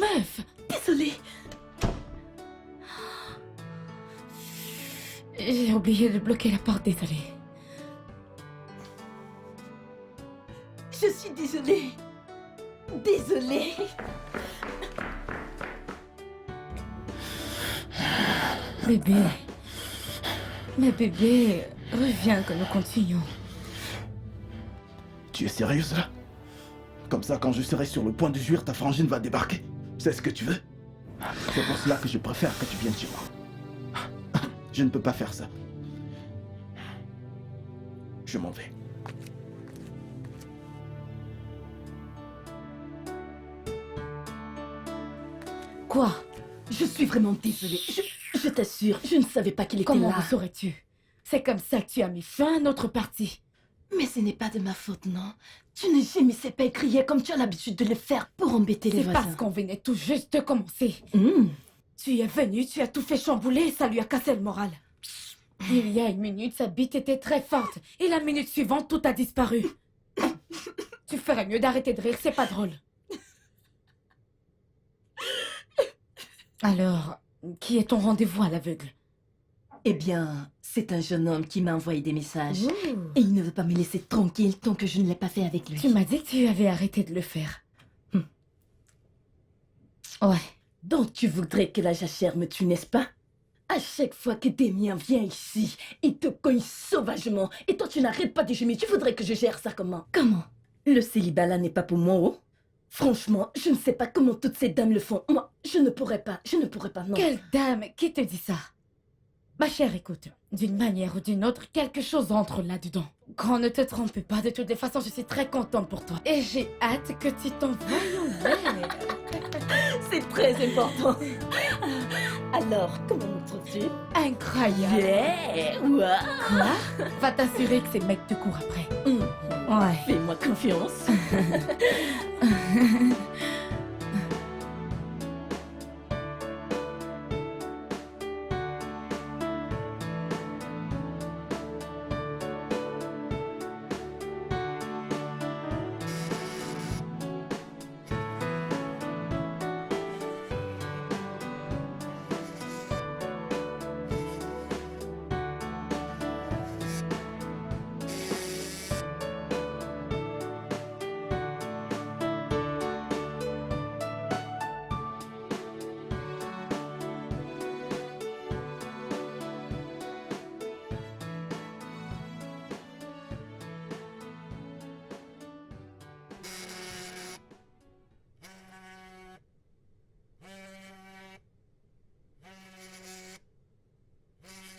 Meuf! Désolée. J'ai oublié de bloquer la porte, désolée. Je suis désolée. Désolée. Bébé. Mais bébé, reviens que nous continuons. Tu es sérieuse là? Comme ça, quand je serai sur le point de jouir, ta frangine va débarquer. C'est ce que tu veux? C'est pour cela que je préfère que tu viennes chez moi. Je ne peux pas faire ça. Je m'en vais. Quoi? Je suis vraiment désolée. Je t'assure, je ne savais pas qu'il était Comment là. le saurais-tu? C'est comme ça que tu as mis fin à notre partie. Mais ce n'est pas de ma faute, non. Tu ne gémissais pas et criais comme tu as l'habitude de le faire pour embêter les C'est voisins. parce qu'on venait tout juste de commencer. Hmm. Tu es venu, tu as tout fait chambouler et ça lui a cassé le moral. Il y a une minute, sa bite était très forte. Et la minute suivante, tout a disparu. Tu ferais mieux d'arrêter de rire, c'est pas drôle. Alors, qui est ton rendez-vous à l'aveugle? Eh bien, c'est un jeune homme qui m'a envoyé des messages. Ouh. Et il ne veut pas me laisser tranquille tant que je ne l'ai pas fait avec lui. Tu m'as dit que tu avais arrêté de le faire. Ouais. Donc tu voudrais que la jachère me tue, n'est-ce pas? À chaque fois que Damien vient ici, il te cogne sauvagement. Et toi, tu n'arrêtes pas de gémir. Tu voudrais que je gère ça comment? Comment? Le célibat là n'est pas pour moi, oh? Franchement, je ne sais pas comment toutes ces dames le font. Moi, je ne pourrais pas, non. Quelle dame qui te dit ça? Ma chère, écoute, d'une manière ou d'une autre, quelque chose entre là-dedans. Grand, ne te trompe pas, de toutes les façons, je suis très contente pour toi. Et j'ai hâte que tu t'envoies en l'air. C'est très important. Alors, comment me trouves-tu? Incroyable. Yeah! Ouah. Quoi? Va t'assurer que ces mecs te courent après. Ouais. Fais-moi confiance.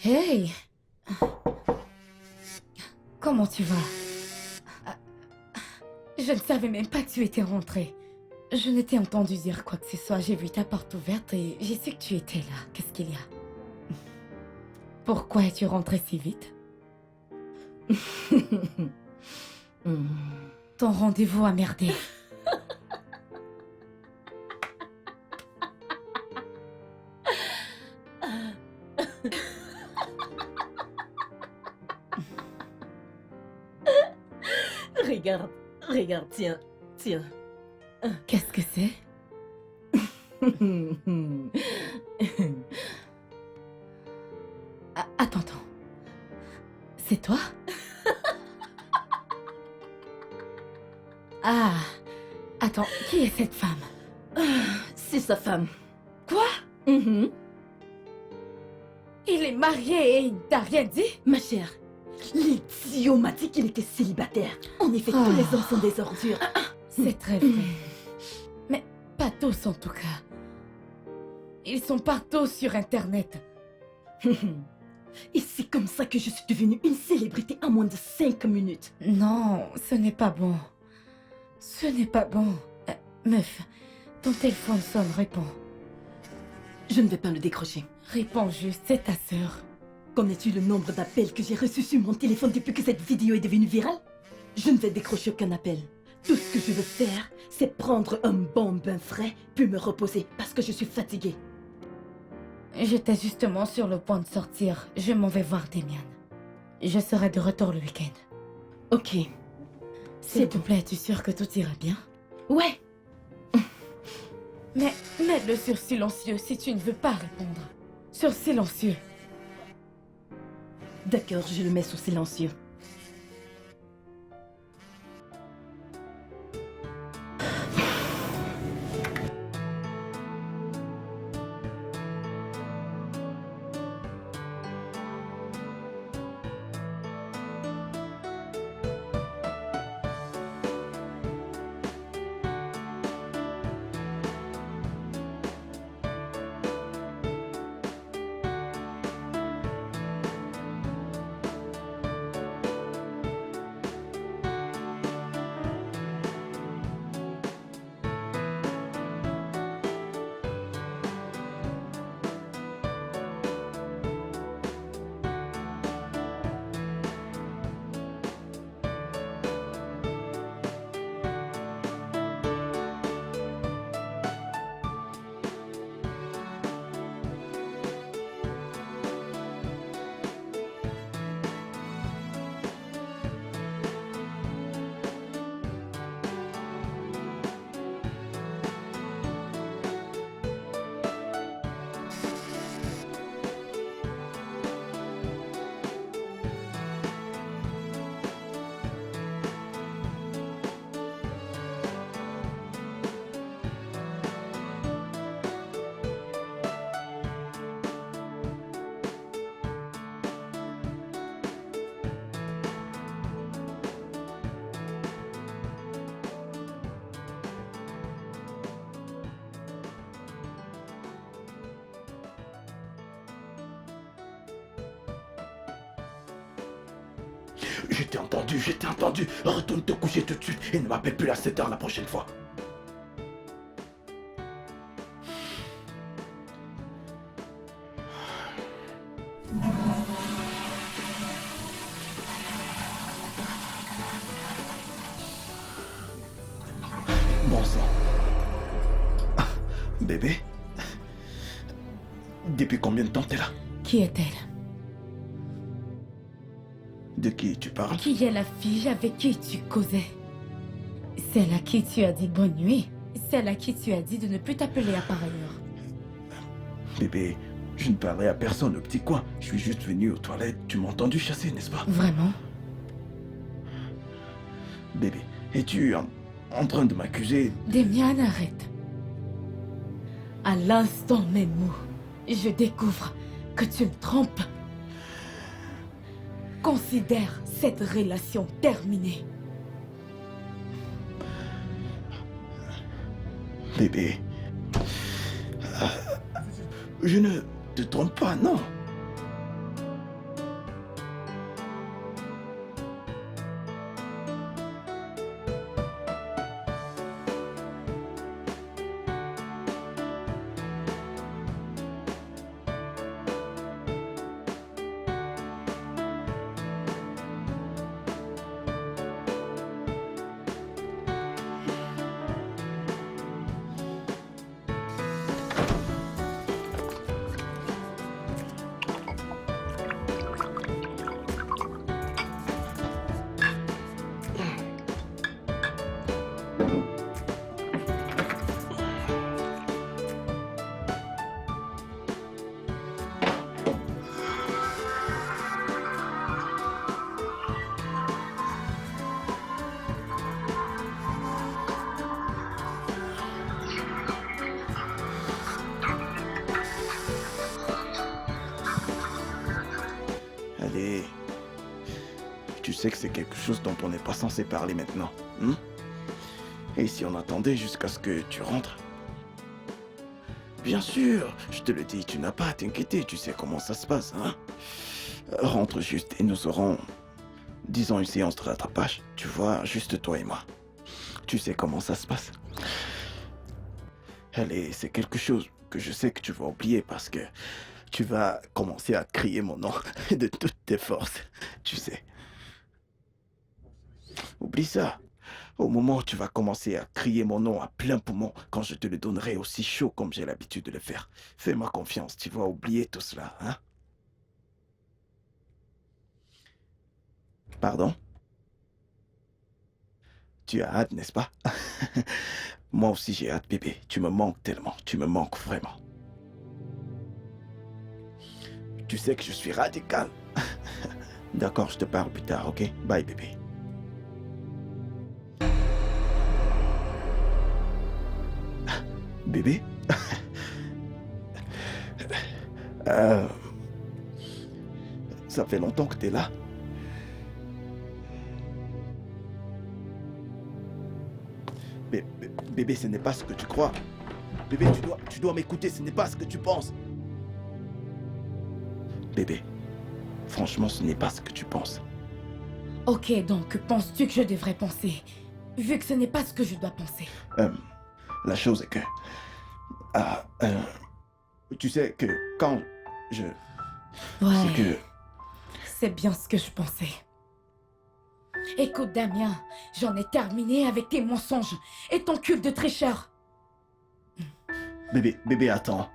Hey! Comment tu vas? Je ne savais même pas que tu étais rentrée. Je ne t'ai entendu dire quoi que ce soit. J'ai vu ta porte ouverte et j'ai su que tu étais là. Qu'est-ce qu'il y a? Pourquoi es-tu rentrée si vite? Ton rendez-vous a merdé. Regarde, tiens. Qu'est-ce que c'est? Attends. C'est toi? Ah, attends, qui est cette femme? C'est sa femme. Quoi? Mhm. Il est marié et il t'a rien dit? Ma chère, l'idiot m'a dit qu'il était célibataire. En effet, tous les hommes sont des ordures. C'est très vrai. Mais pas tous en tout cas. Ils sont partout sur Internet. Et c'est comme ça que je suis devenue une célébrité en moins de 5 minutes. Non, ce n'est pas bon. Ce n'est pas bon. Meuf, ton téléphone sonne, réponds. Je ne vais pas le décrocher. Réponds juste, c'est ta sœur. Connais-tu le nombre d'appels que j'ai reçus sur mon téléphone depuis que cette vidéo est devenue virale? Je ne vais décrocher aucun appel. Tout ce que je veux faire, c'est prendre un bon bain frais, puis me reposer, parce que je suis fatiguée. J'étais justement sur le point de sortir. Je m'en vais voir Damien. Je serai de retour le week-end. Ok. S'il te plaît, es-tu sûre que tout ira bien? Ouais. Mais mets-le sur silencieux si tu ne veux pas répondre. Sur silencieux. D'accord, je le mets sur silencieux. Je t'ai entendu. Retourne te coucher tout de suite et ne m'appelle plus à 7 heures la prochaine fois. Bon sang. Bébé? Depuis combien de temps t'es là? Qui est-elle? De qui tu parles? Qui est la fille avec qui tu causais? Celle à qui tu as dit bonne nuit? Celle à qui tu as dit de ne plus t'appeler à pareille heure? Bébé, je ne parlerai à personne au petit coin. Je suis juste venu aux toilettes. Tu m'as entendu chasser, n'est-ce pas? Vraiment? Bébé, es-tu en train de m'accuser? Demian, arrête. À l'instant même où je découvre que tu me trompes, considère cette relation terminée. Bébé, je ne te trompe pas, non. Allez, tu sais que c'est quelque chose dont on n'est pas censé parler maintenant, hein? Et si on attendait jusqu'à ce que tu rentres? Bien sûr, je te le dis, tu n'as pas à t'inquiéter, tu sais comment ça se passe, hein? Rentre juste et nous aurons, disons, une séance de rattrapage, tu vois, juste toi et moi. Tu sais comment ça se passe. Allez, c'est quelque chose que je sais que tu vas oublier parce que tu vas commencer à crier mon nom de toutes tes forces, tu sais. Oublie ça. Au moment où tu vas commencer à crier mon nom à plein poumon, quand je te le donnerai aussi chaud comme j'ai l'habitude de le faire. Fais-moi confiance, tu vas oublier tout cela, hein? Pardon? Tu as hâte, n'est-ce pas? Moi aussi j'ai hâte, bébé. Tu me manques tellement. Tu me manques vraiment. Tu sais que je suis radical. D'accord, je te parle plus tard, ok? Bye, bébé. Bébé? Euh, Ça fait longtemps que t'es là. Bébé, ce n'est pas ce que tu crois. Bébé, tu dois m'écouter, ce n'est pas ce que tu penses. Bébé, franchement, ce n'est pas ce que tu penses. Ok, donc penses-tu que je devrais penser, vu que ce n'est pas ce que je dois penser? La chose est que... ah, tu sais que quand je... Ouais, C'est que... c'est bien ce que je pensais. Écoute, Damien, j'en ai terminé avec tes mensonges et ton culte de tricheur. Bébé, attends.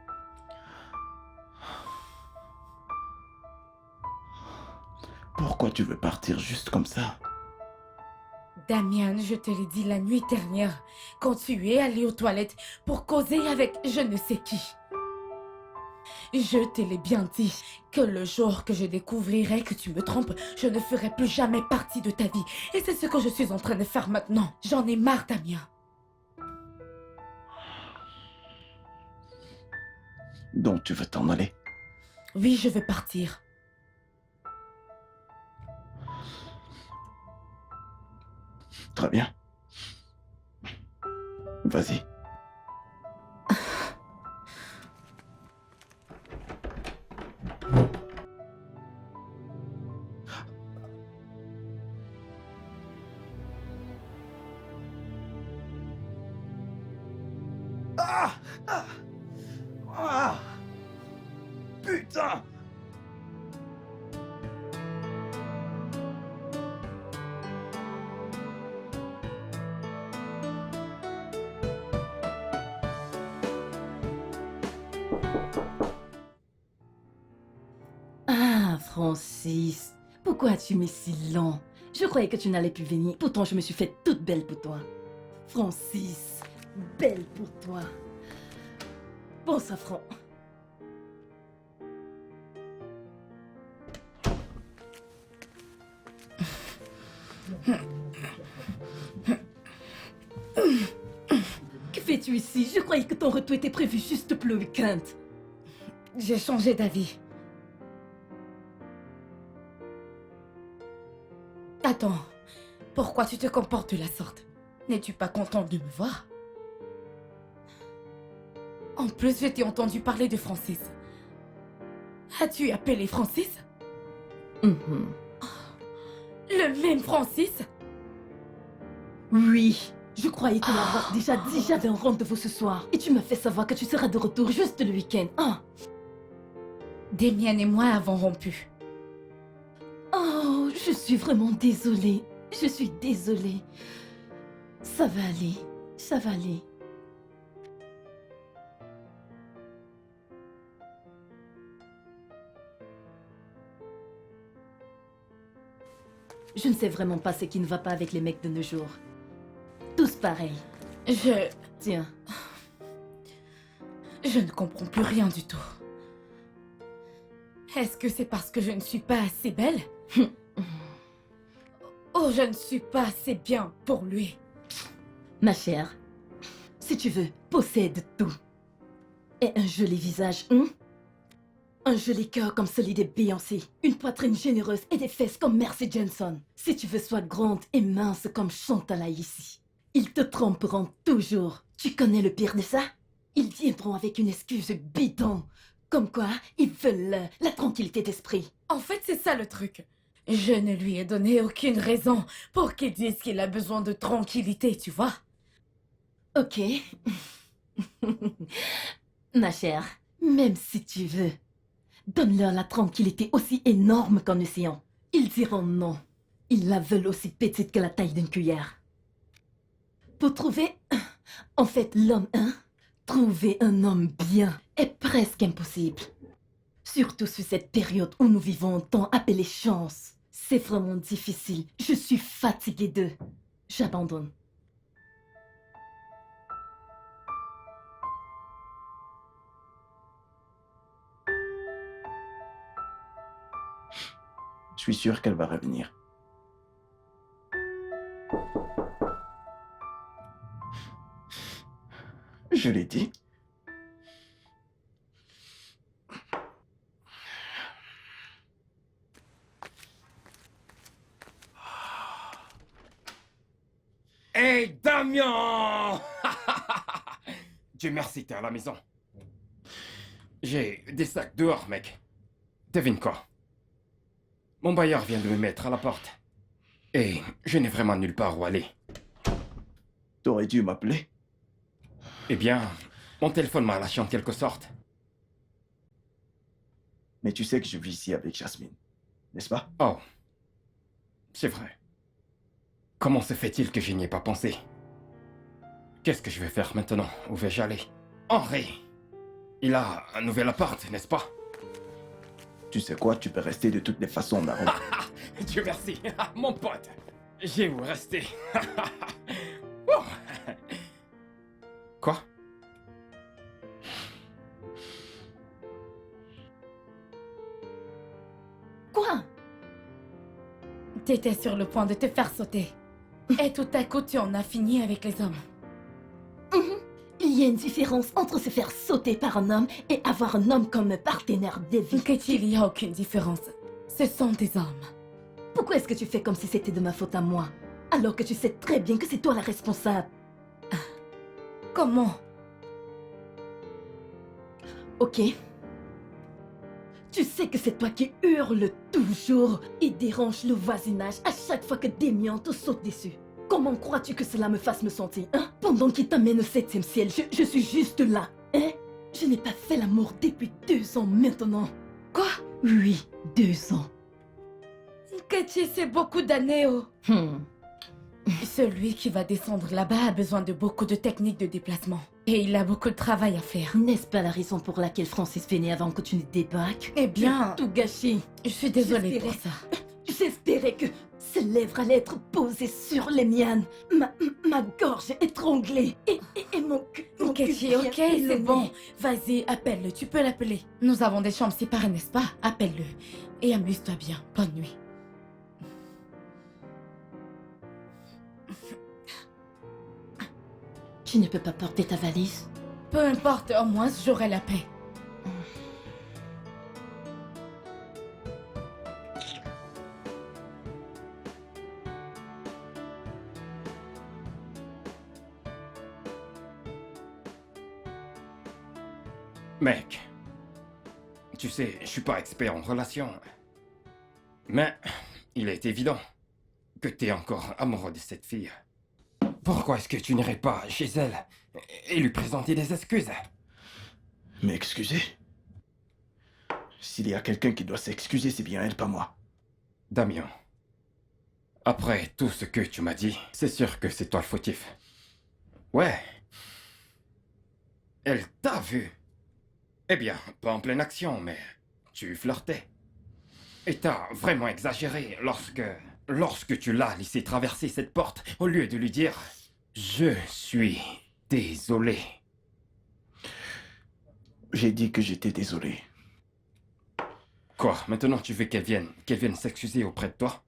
Pourquoi tu veux partir juste comme ça? Damien, je te l'ai dit la nuit dernière, quand tu es allé aux toilettes pour causer avec je ne sais qui. Je te l'ai bien dit, que le jour que je découvrirai que tu me trompes, je ne ferai plus jamais partie de ta vie. Et c'est ce que je suis en train de faire maintenant. J'en ai marre, Damien. Donc tu veux t'en aller? Oui, je veux partir. Très bien. Vas-y. Ah! Ah! Ah! Putain! Ah, Francis, pourquoi as-tu mis si lent? Je croyais que tu n'allais plus venir, pourtant je me suis faite toute belle pour toi. Francis, belle pour toi. Bon safran. Que fais-tu ici? Je croyais que ton retour était prévu juste pour le week-end. J'ai changé d'avis. Attends, pourquoi tu te comportes de la sorte? N'es-tu pas contente de me voir? En plus, je t'ai entendu parler de Francis. As-tu appelé Francis? Mhm. Le même Francis? Oui, je croyais te l'avoir déjà dit, j'avais un rendez-vous ce soir. Et tu m'as fait savoir que tu seras de retour juste le week-end. Ah. Damien et moi avons rompu. Oh, je suis vraiment désolée. Je suis désolée. Ça va aller. Ça va aller. Je ne sais vraiment pas ce qui ne va pas avec les mecs de nos jours. Tous pareils. Tiens. Je ne comprends plus rien du tout. Est-ce que c'est parce que je ne suis pas assez belle? Oh, je ne suis pas assez bien pour lui. Ma chère, si tu veux, possède tout. Et un joli visage, un joli cœur comme celui de Beyoncé, une poitrine généreuse et des fesses comme Mercy Johnson. Si tu veux, sois grande et mince comme Chantal ici. Ils te tromperont toujours. Tu connais le pire de ça? Ils viendront avec une excuse bidon. Comme quoi, ils veulent la tranquillité d'esprit. En fait, c'est ça le truc. Je ne lui ai donné aucune raison pour qu'il dise qu'il a besoin de tranquillité, tu vois? Ok. Ma chère, même si tu veux, donne-leur la tranquillité aussi énorme qu'un océan. Ils diront non. Ils la veulent aussi petite que la taille d'une cuillère. Pour trouver, en fait, l'homme, trouver un homme bien est presque impossible. Surtout sur cette période où nous vivons un temps appelé chance. C'est vraiment difficile. Je suis fatiguée d'eux. J'abandonne. suis sûr qu'elle va revenir. Je l'ai dit. Hey, Damien! Dieu merci, t'es à la maison. J'ai des sacs dehors, mec. Devine quoi? Mon bailleur vient de me mettre à la porte. Et je n'ai vraiment nulle part où aller. T'aurais dû m'appeler. Eh bien, mon téléphone m'a lâché en quelque sorte. Mais tu sais que je vis ici avec Jasmine, n'est-ce pas? Oh. C'est vrai. Comment se fait-il que je n'y ai pas pensé? Qu'est-ce que je vais faire maintenant? Où vais-je aller? Henri! Il a un nouvel appart, n'est-ce pas? Tu sais quoi, tu peux rester de toutes les façons, Naron. Dieu merci, mon pote. J'ai où rester. Oh. Quoi? Quoi? T'étais sur le point de te faire sauter. Et tout à coup, tu en as fini avec les hommes. Il y a une différence entre se faire sauter par un homme et avoir un homme comme partenaire de vie. Il n'y a aucune différence. Ce sont des hommes. Pourquoi est-ce que tu fais comme si c'était de ma faute à moi? Alors que tu sais très bien que c'est toi la responsable. Comment? Ok. Tu sais que c'est toi qui hurles toujours et dérange le voisinage à chaque fois que Damien te saute dessus. Comment crois-tu que cela me fasse me sentir, hein? Pendant qu'il t'amène au 7e ciel, je suis juste là, hein? Je n'ai pas fait l'amour depuis 2 ans maintenant. Quoi? Oui, 2 ans. Kachi, c'est beaucoup d'années, oh. Celui qui va descendre là-bas a besoin de beaucoup de techniques de déplacement. Et il a beaucoup de travail à faire. N'est-ce pas la raison pour laquelle Francis venait avant que tu ne débarques? Eh bien, Tout gâché. je suis désolée J'espérais. pour ça. J'espérais que ses lèvres allaient être posées sur les miennes. Ma gorge étranglée. Et mon cul. Kachi, ok, c'est bon. Vas-y, appelle-le, tu peux l'appeler. Nous avons des chambres séparées, n'est-ce pas? Appelle-le. Et amuse-toi bien. Bonne nuit. Tu ne peux pas porter ta valise? Peu importe, au moins j'aurai la paix. Mec, tu sais, je suis pas expert en relations. Mais il est évident que t'es encore amoureux de cette fille. Pourquoi est-ce que tu n'irais pas chez elle et lui présenter des excuses? M'excuser? S'il y a quelqu'un qui doit s'excuser, c'est bien elle, pas moi. Damien, après tout ce que tu m'as dit, c'est sûr que c'est toi le fautif. Ouais. Elle t'a vu. Eh bien, pas en pleine action, mais tu flirtais. Et t'as vraiment exagéré lorsque tu l'as laissé traverser cette porte, au lieu de lui dire « Je suis désolé ». J'ai dit que j'étais désolé. Quoi, maintenant tu veux qu'elle vienne s'excuser auprès de toi?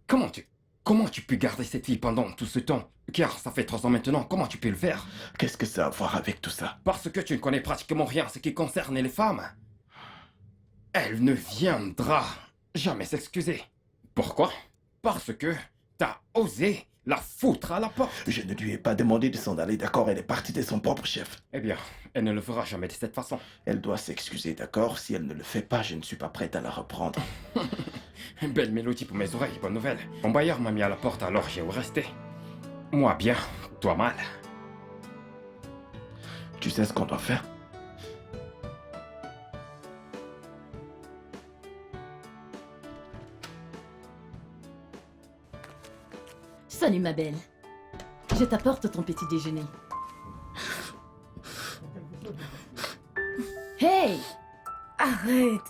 Comment tu peux garder cette fille pendant tout ce temps? Car ça fait 3 ans maintenant, comment tu peux le faire? Qu'est-ce que ça a à voir avec tout ça? Parce que tu ne connais pratiquement rien en ce qui concerne les femmes. Elle ne viendra jamais s'excuser. Pourquoi? Parce que t'as osé la foutre à la porte. Je ne lui ai pas demandé de s'en aller, d'accord? Elle est partie de son propre chef. Eh bien, elle ne le fera jamais de cette façon. Elle doit s'excuser, d'accord? Si elle ne le fait pas, je ne suis pas prête à la reprendre. Belle mélodie pour mes oreilles, bonne nouvelle. Mon bailleur m'a mis à la porte, alors j'ai où rester. Moi bien, toi mal. Tu sais ce qu'on doit faire? Salut ma belle. Je t'apporte ton petit déjeuner. Hey! Arrête.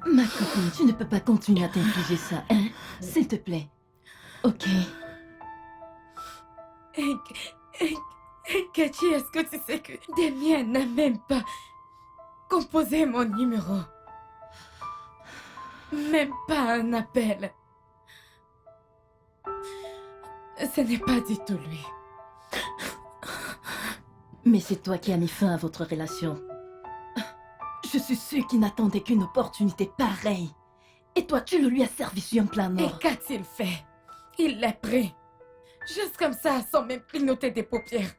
Ma copine, tu ne peux pas continuer à t'infliger ça, hein? S'il te plaît. Ok. Kachi, est-ce que tu sais que Damien n'a même pas composé mon numéro. Même pas un appel. Ce n'est pas du tout lui. Mais c'est toi qui as mis fin à votre relation. Je suis sûre qu'il n'attendait qu'une opportunité pareille. Et toi, tu le lui as servi sur un plan Et nord. qu'a-t-il fait? Il l'a pris. Juste comme ça, sans même clignoter des paupières.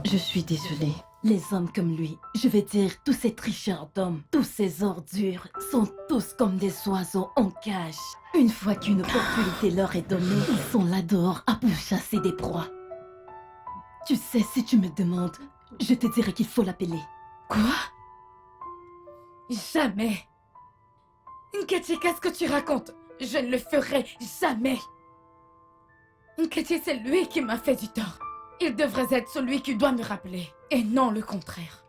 Je suis désolée. Les hommes comme lui, je vais dire tous ces tricheurs d'hommes, tous ces ordures, sont tous comme des oiseaux en cage. Une fois qu'une opportunité leur est donnée, ils sont là dehors à pourchasser des proies. Tu sais, si tu me demandes, je te dirais qu'il faut l'appeler. Quoi? Jamais. Nkechi, qu'est-ce que tu racontes? Je ne le ferai jamais. Nkechi, c'est lui qui m'a fait du tort. Il devrait être celui qui doit me rappeler, et non le contraire.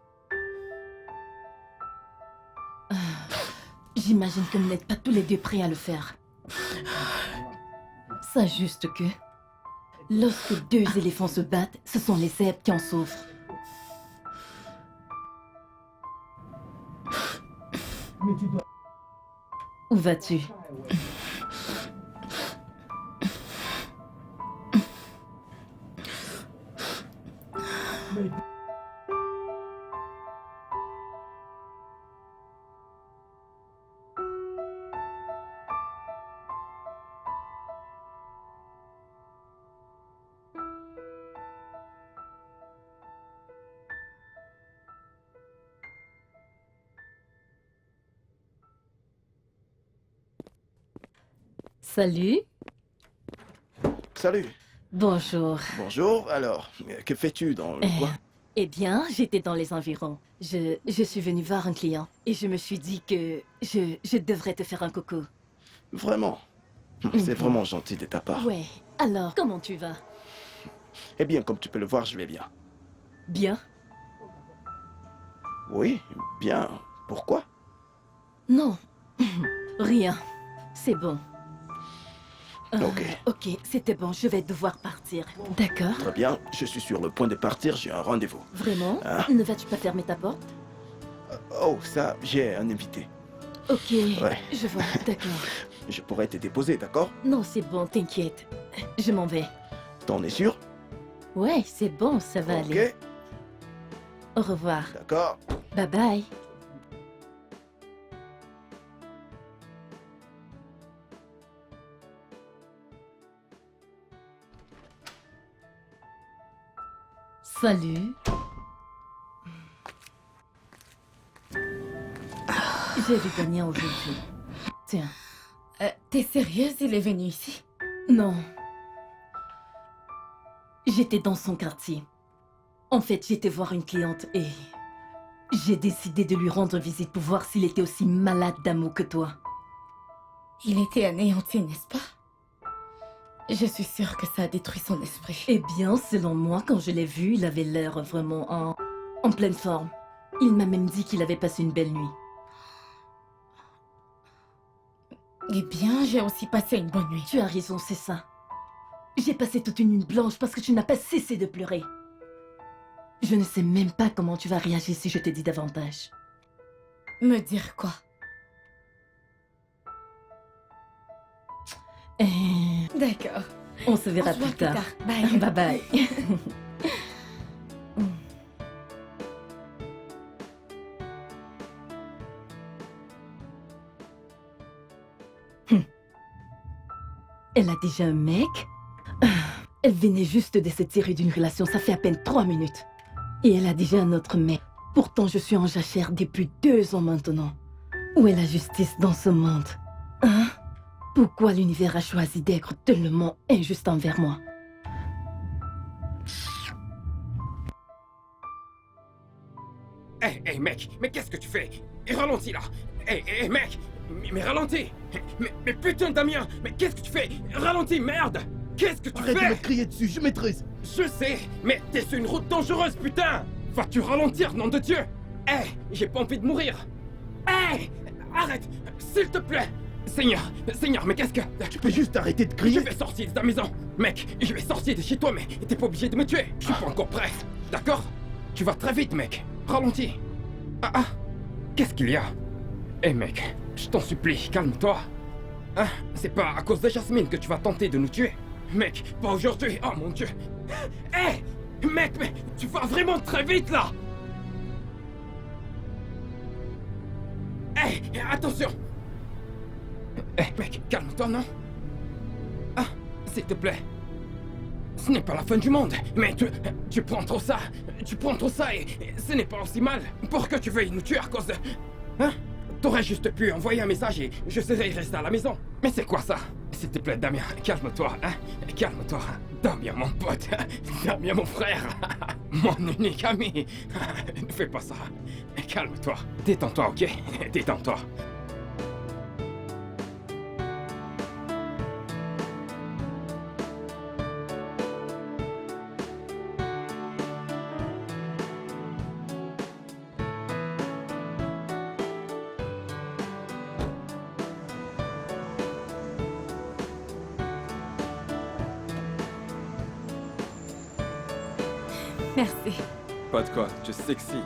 J'imagine que vous n'êtes pas tous les deux prêts à le faire. Ça juste que... Lorsque deux éléphants se battent, ce sont les zèbres qui en souffrent. Où vas-tu? Salut. Salut. Bonjour. Bonjour, alors, que fais-tu dans le coin? Eh bien, j'étais dans les environs. Je suis venue voir un client et je me suis dit que je devrais te faire un coucou. Vraiment? C'est vraiment gentil de ta part. Ouais. Alors, comment tu vas? Eh bien, comme tu peux le voir, je vais bien. Bien? Oui, bien. Pourquoi? Non. Rien. C'est bon. Ok. Ok, c'était bon, je vais devoir partir. D'accord. Très bien, je suis sur le point de partir, j'ai un rendez-vous. Vraiment? Hein? Ne vas-tu pas fermer ta porte? Oh, ça, j'ai un invité. Ok, Ouais. je vois, d'accord. Je pourrais te déposer, d'accord? Non, c'est bon, t'inquiète. Je m'en vais. T'en es sûr? Ouais, c'est bon, ça va aller. Ok, Au revoir. d'accord. Bye bye. Salut. J'ai vu Damien aujourd'hui. Tiens. T'es sérieuse? Il est venu ici? Non. J'étais dans son quartier. En fait, j'étais voir une cliente et... j'ai décidé de lui rendre visite pour voir s'il était aussi malade d'amour que toi. Il était anéanti, n'est-ce pas? Je suis sûre que ça a détruit son esprit. Eh bien, selon moi, quand je l'ai vu, il avait l'air vraiment en pleine forme. Il m'a même dit qu'il avait passé une belle nuit. Eh bien, j'ai aussi passé une bonne nuit. Tu as raison, c'est ça. J'ai passé toute une nuit blanche parce que tu n'as pas cessé de pleurer. Je ne sais même pas comment tu vas réagir si je te dis davantage. Me dire quoi? D'accord. On se verra On se voit plus tard. Bye. Bye bye. Elle a déjà un mec? Elle venait juste de se tirer d'une relation, ça fait à peine 3 minutes. Et elle a déjà un autre mec. Pourtant, je suis en jachère depuis 2 ans maintenant. Où est la justice dans ce monde? Hein? Pourquoi l'univers a choisi d'être tellement injuste envers moi? Hey, mec, mais qu'est-ce que tu fais? Ralentis là! Hey, mec! Mais ralentis! Mais putain, Damien! Mais qu'est-ce que tu fais? Ralentis, merde! Qu'est-ce que tu Arrête de fais? me crier dessus, je maîtrise. Je sais, mais t'es sur une route dangereuse, putain! Vas-tu ralentir, nom de Dieu? Hey, j'ai pas envie de mourir! Hey! Arrête! S'il te plaît! Seigneur, mais qu'est-ce que... Tu peux juste arrêter de Je crier. vais sortir de ta maison! Mec, je vais sortir de chez toi, mais t'es pas obligé de me tuer! Je suis pas encore prêt, d'accord? tu vas très vite, mec. Ralentis. Ah, qu'est-ce qu'il y a? Eh mec, je t'en supplie, calme-toi. Hein? C'est pas à cause de Jasmine que tu vas tenter de nous tuer. Mec, pas aujourd'hui, oh mon Dieu. Eh, mec, mais tu vas vraiment très vite là. Eh, attention. Eh mec, calme-toi, non? Ah, s'il te plaît. Ce n'est pas la fin du monde, mais tu prends trop ça. Tu prends trop ça et ce n'est pas aussi mal pour que tu veuilles nous tuer à cause de... Hein? T'aurais juste pu envoyer un message et je serais resté à la maison. Mais c'est quoi ça? S'il te plaît, Damien, calme-toi, hein? Calme-toi. Damien, mon pote. Damien, mon frère. Mon unique ami. Ne fais pas ça. Calme-toi. Détends-toi, ok? Détends-toi. Merci. Pas de quoi, tu es sexy.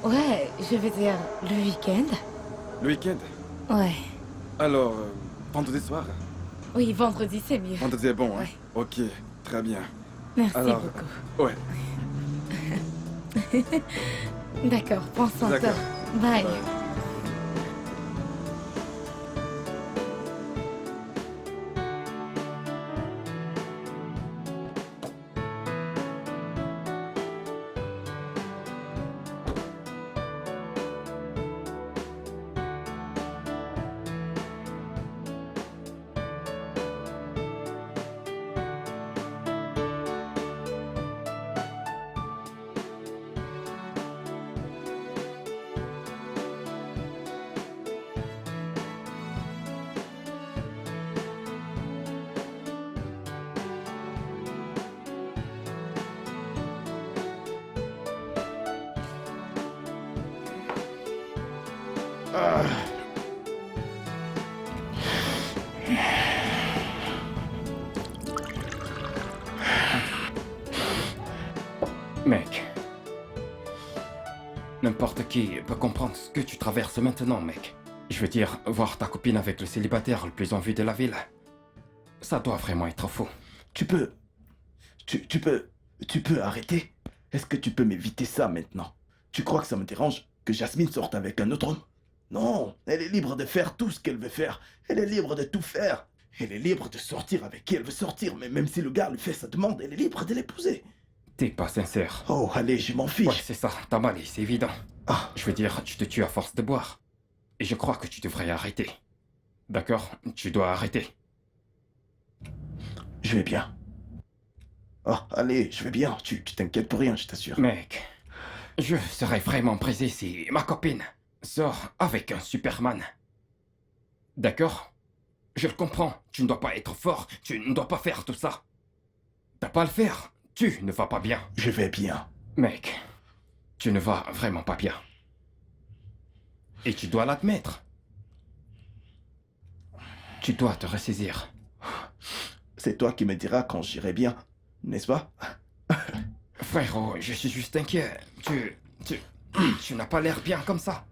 Ouais, je veux dire, le week-end. Le week-end? Ouais. Alors, vendredi soir? Oui, vendredi, c'est mieux. Vendredi est bon, hein? Ouais. Ok, très bien. Merci Alors, beaucoup. Ouais, D'accord, prends soin de toi. d'accord. Bye. Bye. Mec. N'importe qui peut comprendre ce que tu traverses maintenant, mec. Je veux dire, voir ta copine avec le célibataire le plus en vue de la ville. Ça doit vraiment être fou. Tu peux... Tu peux arrêter? Est-ce que tu peux m'éviter ça maintenant? Tu crois que ça me dérange que Jasmine sorte avec un autre homme? Non, elle est libre de faire tout ce qu'elle veut faire. Elle est libre de tout faire. Elle est libre de sortir avec qui elle veut sortir, mais même si le gars lui fait sa demande, elle est libre de l'épouser. T'es pas sincère. Oh, allez, je m'en fiche. Ouais, c'est ça, t'as mal et c'est évident. Ah, Je veux dire, tu te tues à force de boire. Et je crois que tu devrais arrêter. D'accord? Tu dois arrêter. je vais bien. Oh, allez, je vais bien. Tu t'inquiètes pour rien, je t'assure. Mec, je serais vraiment brisé si ma copine sort avec un Superman. D'accord? Je le comprends, tu ne dois pas être fort, tu ne dois pas faire tout ça. T'as pas à le faire, tu ne vas pas bien. Je vais bien. Mec, tu ne vas vraiment pas bien. Et tu dois l'admettre. Tu dois te ressaisir. C'est toi qui me diras quand j'irai bien, n'est-ce pas? Frérot, je suis juste inquiet. Tu n'as pas l'air bien comme ça.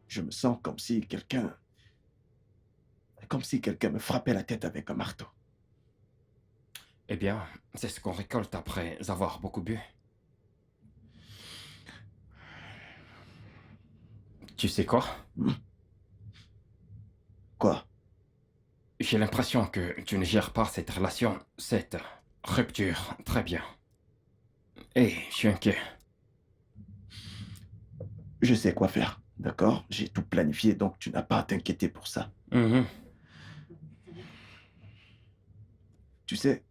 Je me sens comme si quelqu'un... Comme si quelqu'un me frappait la tête avec un marteau. Eh bien, c'est ce qu'on récolte après avoir beaucoup bu. Tu sais quoi? Quoi? J'ai l'impression que tu ne gères pas cette relation, cette rupture très bien. Et je suis inquiet. Je sais quoi faire, d'accord? J'ai tout planifié, donc tu n'as pas à t'inquiéter pour ça. Mhm. Tu sais,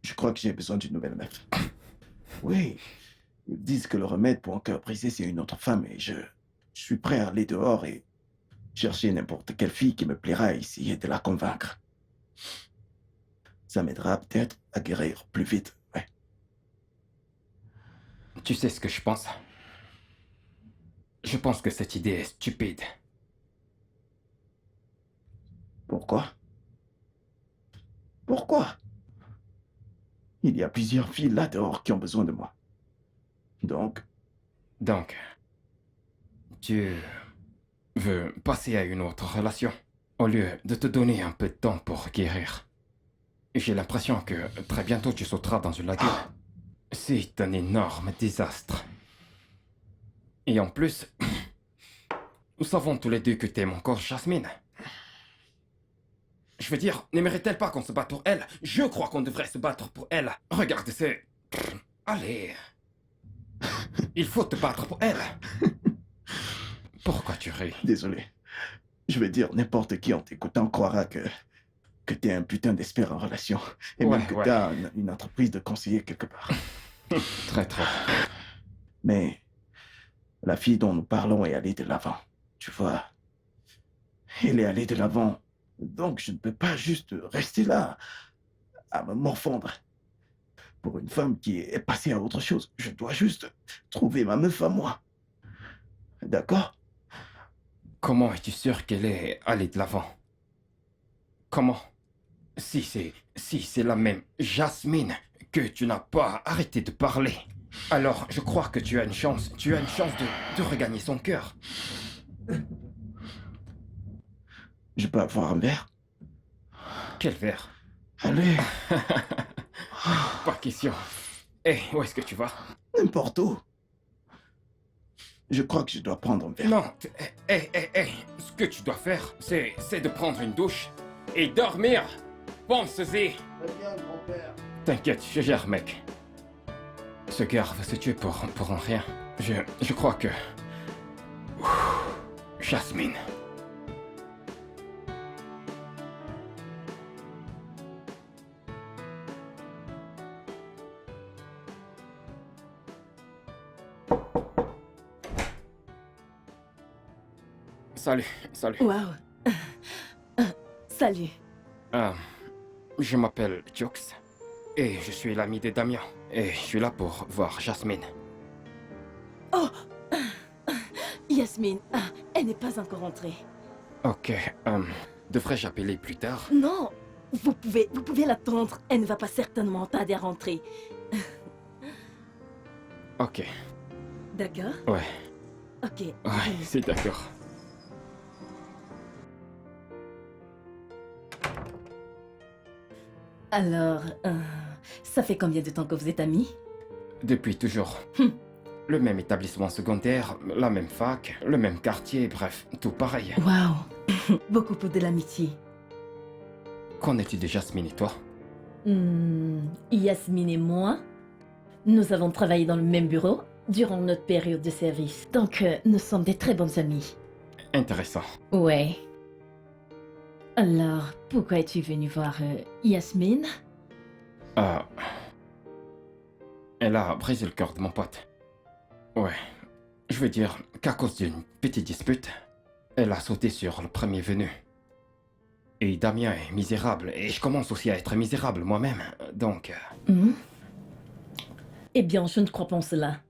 Je crois que j'ai besoin d'une nouvelle meuf. Oui, ils disent que le remède pour un cœur brisé, c'est une autre femme et je suis prêt à aller dehors et chercher n'importe quelle fille qui me plaira et essayer de la convaincre. Ça m'aidera peut-être à guérir plus vite, ouais. Tu sais ce que je pense? Je pense que cette idée est stupide. Pourquoi? Pourquoi? Il y a plusieurs filles là dehors qui ont besoin de moi. Donc, Tu veux passer à une autre relation au lieu de te donner un peu de temps pour guérir. J'ai l'impression que très bientôt tu sauteras dans une lagune. C'est un énorme désastre. Et en plus, nous savons tous les deux que t'aimes encore Jasmine. Je veux dire, n'aimerait-elle pas qu'on se batte pour elle? Je crois qu'on devrait se battre pour elle. Regarde, c'est... Allez. Il faut te battre pour elle. Pourquoi tu ris? désolé. Je veux dire, n'importe qui en t'écoutant croira que t'es un putain d'expert en relation. Et Ouais, même que ouais. t'as une entreprise de conseiller quelque part. Très trop. Mais la fille dont nous parlons est allée de l'avant. Tu vois, elle est allée de l'avant. Donc je ne peux pas juste rester là à me morfondre. Pour une femme qui est passée à autre chose, je dois juste trouver ma meuf à moi. D'accord? Comment es-tu sûr qu'elle est allée de l'avant? Comment? Si c'est la même Jasmine que tu n'as pas arrêté de parler, alors je crois que tu as une chance de regagner son cœur. Je peux avoir un verre? Quel verre? Allez, Pas question. Hé, où est-ce que tu vas? n'importe où. Je crois que je dois prendre un verre. Non, hé, ce que tu dois faire, c'est de prendre une douche et dormir. Pense-y. Très bien, grand-père. T'inquiète, je gère, mec. Ce gars va se tuer pour un rien. Je crois que... Jasmine. Salut. Waouh. Salut. Je m'appelle Jux et je suis l'ami de Damien. Et je suis là pour voir Jasmine. Oh. Yasmine, elle n'est pas encore entrée. Ok, devrais-je appeler plus tard? Non, vous pouvez l'attendre. Elle ne va pas certainement tarder à rentrer. Ok, D'accord? ouais, Ok. c'est d'accord. Alors, ça fait combien de temps que vous êtes amis? Depuis toujours. Le même établissement secondaire, la même fac, le même quartier, bref, tout pareil. Waouh. Beaucoup pour de l'amitié. Qu'en est-il de Jasmine et toi? Yasmine et moi, nous avons travaillé dans le même bureau durant notre période de service. Donc, nous sommes des très bons amis. Intéressant. Ouais. Alors, pourquoi es-tu venu voir Yasmine? Elle a brisé le cœur de mon pote. Ouais, je veux dire qu'à cause d'une petite dispute, elle a sauté sur le premier venu. Et Damien est misérable, et je commence aussi à être misérable moi-même, donc... Eh bien, je ne crois pas en cela.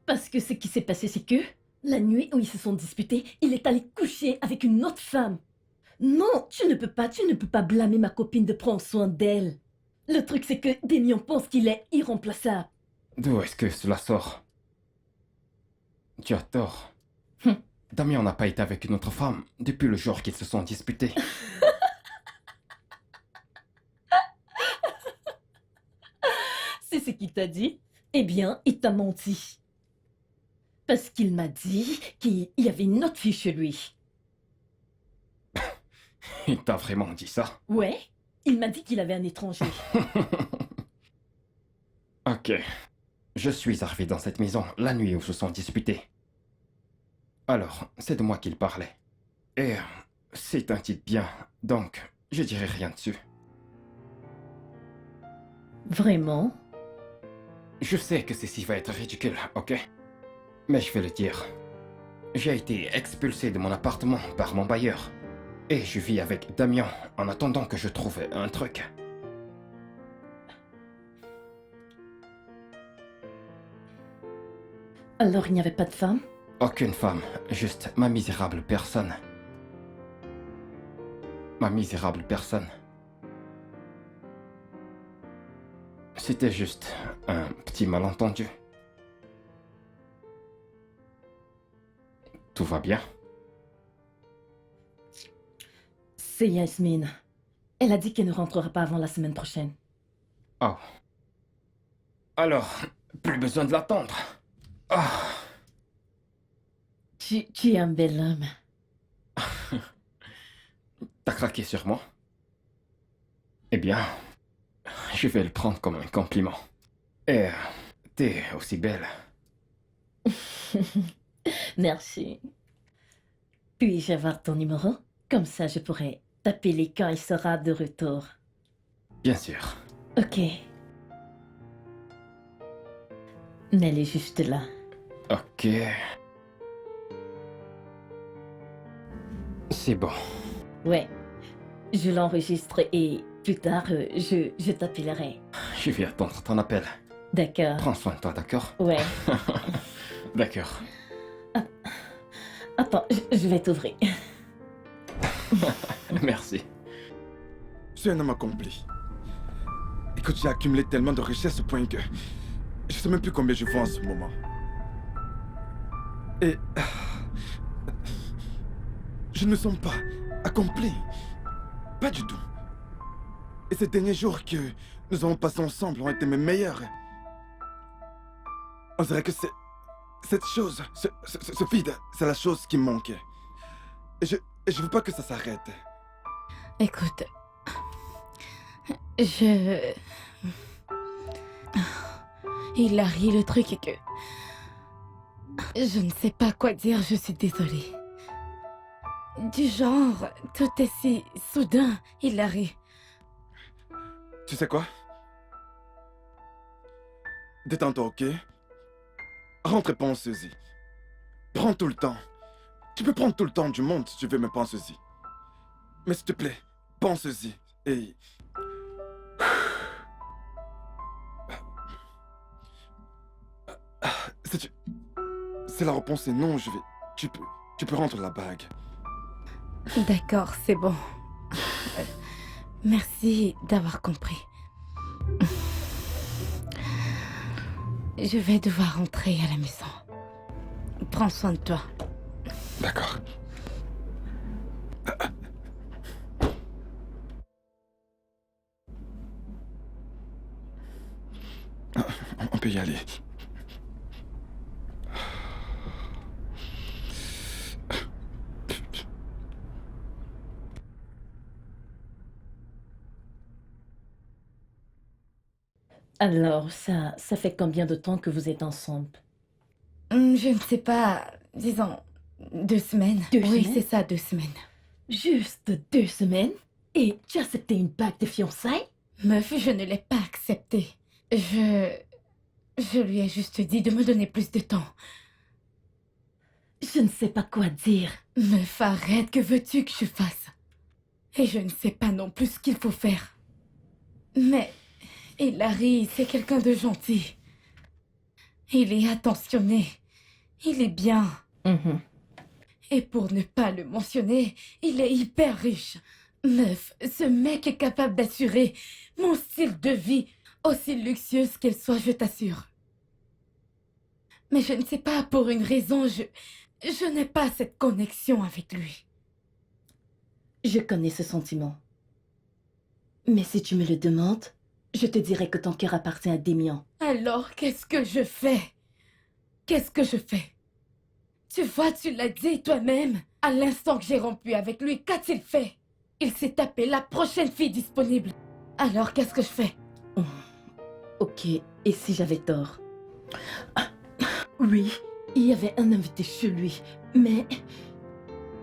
Parce que ce qui s'est passé, c'est que, la nuit où ils se sont disputés, il est allé coucher avec une autre femme. Non, tu ne peux pas blâmer ma copine de prendre soin d'elle. Le truc, c'est que Damien pense qu'il est irremplaçable. D'où est-ce que cela sort? Tu as tort. Hum. Damien n'a pas été avec une autre femme depuis le jour qu'ils se sont disputés. C'est ce qu'il t'a dit? Eh bien, il t'a menti. Parce qu'il m'a dit qu'il y avait une autre fille chez lui. Il t'a vraiment dit ça? Ouais, il m'a dit qu'il avait un étranger. Ok. Je suis arrivé dans cette maison la nuit où se sont disputés. Alors, c'est de moi qu'il parlait. Et c'est un type bien, donc je dirai rien dessus. Vraiment? Je sais que ceci va être ridicule, ok? Mais je vais le dire. J'ai été expulsé de mon appartement par mon bailleur. Et je vis avec Damien en attendant que je trouve un truc. Alors il n'y avait pas de femme? Aucune femme, juste ma misérable personne. Ma misérable personne. C'était juste un petit malentendu. Tout va bien? C'est Yasmine. Elle a dit qu'elle ne rentrera pas avant la semaine prochaine. Oh. Alors, plus besoin de l'attendre. Ah. Tu es un bel homme. T'as craqué sur moi? Eh bien, je vais le prendre comme un compliment. Et t'es aussi belle. Merci. Puis-je avoir ton numéro? Comme ça, je pourrais t'appeler quand il sera de retour. Bien sûr. Ok. Mais elle est juste là. Ok. C'est bon. Ouais. Je l'enregistre et plus tard, je t'appellerai. Je vais attendre ton appel. D'accord. Prends soin de toi, d'accord? Ouais. D'accord. Attends, je vais t'ouvrir. Merci. Je suis un homme accompli. Écoute, j'ai accumulé tellement de richesses au point que je sais même plus combien je vaux en ce moment. Et je ne me sens pas accompli. Pas du tout. Et ces derniers jours que nous avons passés ensemble ont été mes meilleurs. On dirait que c'est cette chose, ce vide, c'est la chose qui me manquait. Et je veux pas que ça s'arrête. Écoute, Hilary, le truc est que... Je ne sais pas quoi dire, je suis désolée. Du genre, tout est si soudain, Hilary. Tu sais quoi? Détends-toi, ok? Rentre et pense-y. Prends tout le temps. Tu peux prendre tout le temps du monde si tu veux, mais pense-y. Mais s'il te plaît, pense-y. Et... C'est la réponse est non, je vais... Tu peux rendre la bague. D'accord, c'est bon. Merci d'avoir compris. Je vais devoir rentrer à la maison. Prends soin de toi. D'accord. On peut y aller. Alors, ça fait combien de temps que vous êtes ensemble? Je ne sais pas, disons, 2 semaines. Deux Oui, semaines? c'est ça, 2 semaines. Juste 2 semaines? Et tu as accepté une bague de fiançailles? Meuf, je ne l'ai pas accepté. Je lui ai juste dit de me donner plus de temps. Je ne sais pas quoi dire. Meuf, arrête, que veux-tu que je fasse? Et je ne sais pas non plus ce qu'il faut faire. Mais Hilary, c'est quelqu'un de gentil. Il est attentionné. Il est bien. Mhm. Et pour ne pas le mentionner, il est hyper riche. Meuf, ce mec est capable d'assurer mon style de vie, aussi luxueuse qu'elle soit, je t'assure. Mais je ne sais pas, pour une raison, je n'ai pas cette connexion avec lui. Je connais ce sentiment. Mais si tu me le demandes, je te dirai que ton cœur appartient à Damien. Alors, qu'est-ce que je fais? Qu'est-ce que je fais? Tu vois, tu l'as dit toi-même. À l'instant que j'ai rompu avec lui, qu'a-t-il fait? Il s'est tapé la prochaine fille disponible. Alors, qu'est-ce que je fais? Ok, et si j'avais tort? Ah, oui, il y avait un invité chez lui, mais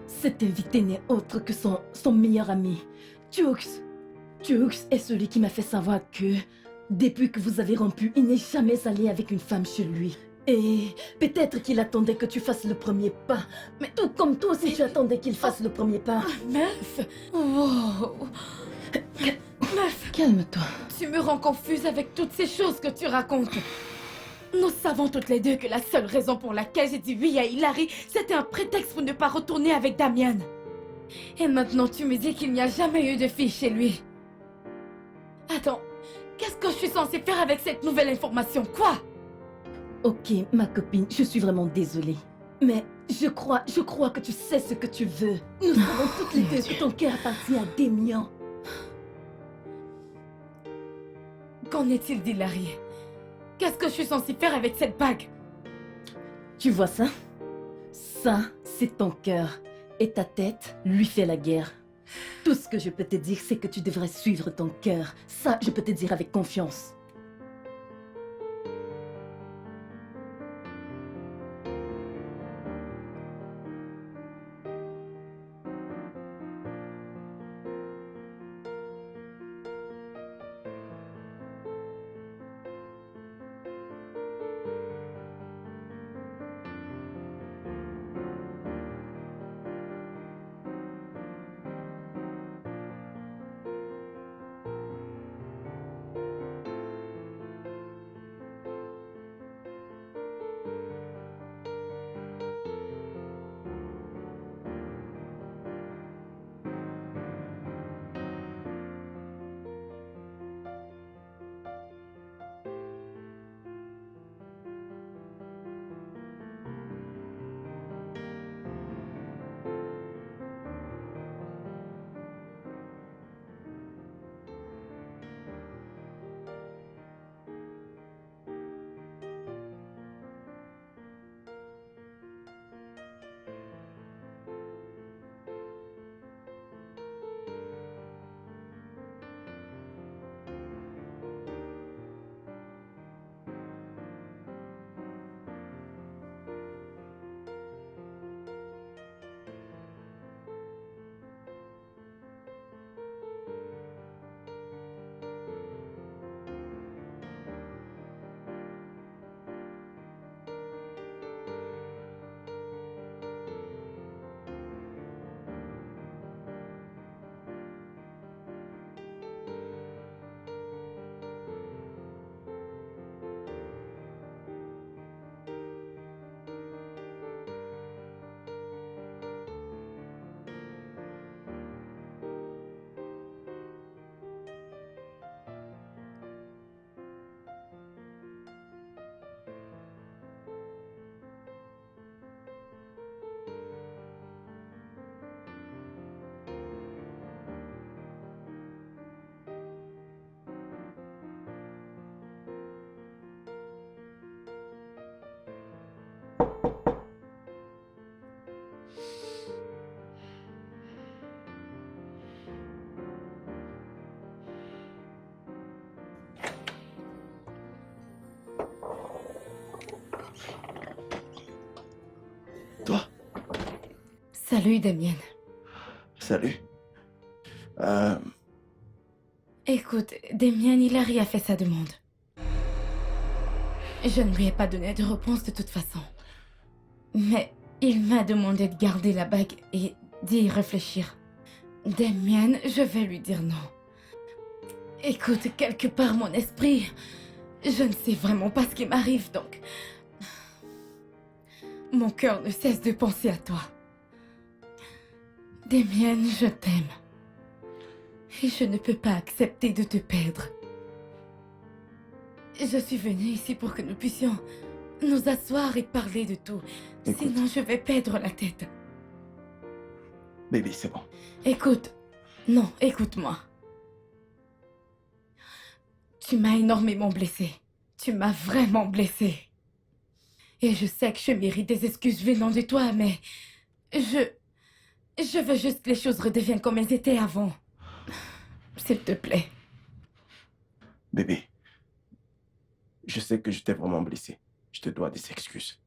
cet invité n'est autre que son meilleur ami, Jux. Jux est celui qui m'a fait savoir que Depuis que vous avez rompu, il n'est jamais allé avec une femme chez lui. Et peut-être qu'il attendait que tu fasses le premier pas. Mais tout comme toi aussi, tu attendais qu'il fasse le premier pas. Meuf! Wow! Meuf! Calme-toi. Tu me rends confuse avec toutes ces choses que tu racontes. Nous savons toutes les deux que la seule raison pour laquelle j'ai dit oui à Hilary, c'était un prétexte pour ne pas retourner avec Damien. Et maintenant tu me dis qu'il n'y a jamais eu de fille chez lui. Attends, qu'est-ce que je suis censée faire avec cette nouvelle information? Quoi? Ok, ma copine, je suis vraiment désolée. Mais je crois que tu sais ce que tu veux. Nous savons toutes les deux que ton cœur appartient à Damien. Qu'en est-il d'Hilary? Qu'est-ce que je suis censée faire avec cette bague? Tu vois ça? Ça, c'est ton cœur. Et ta tête lui fait la guerre. Tout ce que je peux te dire, c'est que tu devrais suivre ton cœur. Ça, je peux te dire avec confiance. Toi? Salut Damien. Salut. Écoute, Damien, Hilary a fait sa demande. Je ne lui ai pas donné de réponse de toute façon. Mais il m'a demandé de garder la bague et d'y réfléchir. Damien, je vais lui dire non. Écoute, quelque part mon esprit, je ne sais vraiment pas ce qui m'arrive, donc... Mon cœur ne cesse de penser à toi. Damien, je t'aime. Et je ne peux pas accepter de te perdre. Je suis venue ici pour que nous puissions nous asseoir et parler de tout. Écoute. Sinon, je vais perdre la tête. Baby, c'est bon. Écoute. Non, écoute-moi. Tu m'as énormément blessée. Tu m'as vraiment blessée. Et je sais que je mérite des excuses venant de toi, mais... Je veux juste que les choses redeviennent comme elles étaient avant. S'il te plaît. Bébé, je sais que je t'ai vraiment blessé. Je te dois des excuses.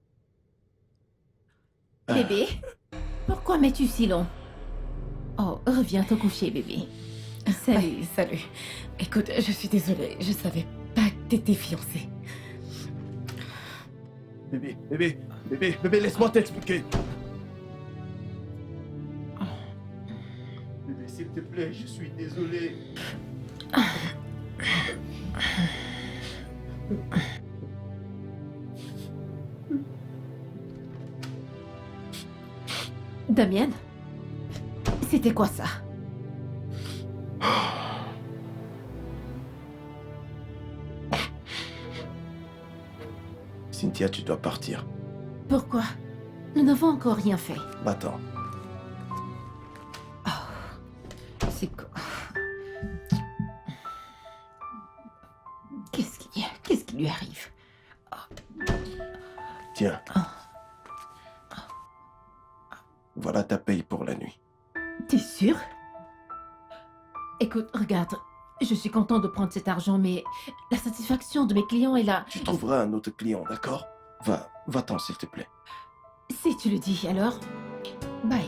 Bébé, pourquoi mets-tu si long? Oh, reviens te coucher, bébé. Salut. Ouais, salut. Écoute, je suis désolée. Je savais t'étais fiancé. Bébé, laisse-moi t'expliquer. Bébé, s'il te plaît, je suis désolé. Damien? C'était quoi ça? Cynthia, tu dois partir. Pourquoi? Nous n'avons encore rien fait. Va-t'en. C'est quoi? Qu'est-ce qui lui arrive? Tiens. Voilà ta paye pour la nuit. T'es sûr? Écoute, regarde, je suis content de prendre cet argent, mais la satisfaction de mes clients est là. Tu trouveras un autre client, d'accord? Va-t'en, s'il te plaît. Si tu le dis, alors, bye.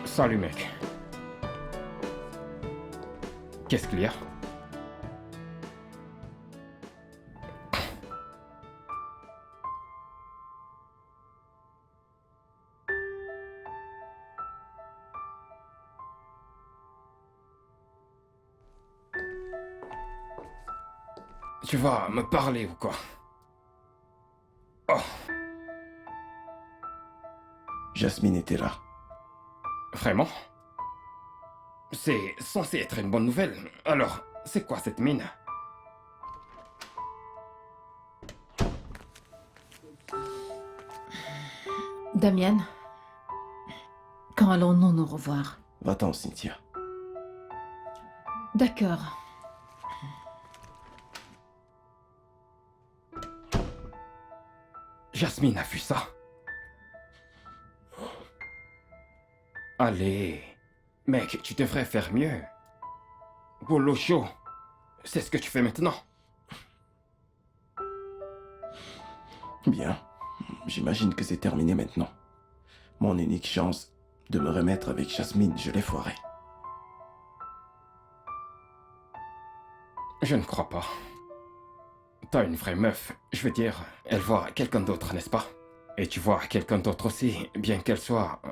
Salut mec. Qu'est-ce qu'il y a? Tu vas me parler ou quoi? Oh, Jasmine était là. vraiment? C'est censé être une bonne nouvelle. Alors, c'est quoi cette mine? Damien, quand allons-nous nous revoir? Va-t'en, Cynthia. D'accord. Jasmine a vu ça. Allez, mec, tu devrais faire mieux. Boulot chaud, c'est ce que tu fais maintenant. Bien. J'imagine que c'est terminé maintenant. Mon unique chance de me remettre avec Jasmine, je l'ai foiré. Je ne crois pas. T'as une vraie meuf, je veux dire, elle voit quelqu'un d'autre, n'est-ce pas? Et tu vois quelqu'un d'autre aussi, bien qu'elle soit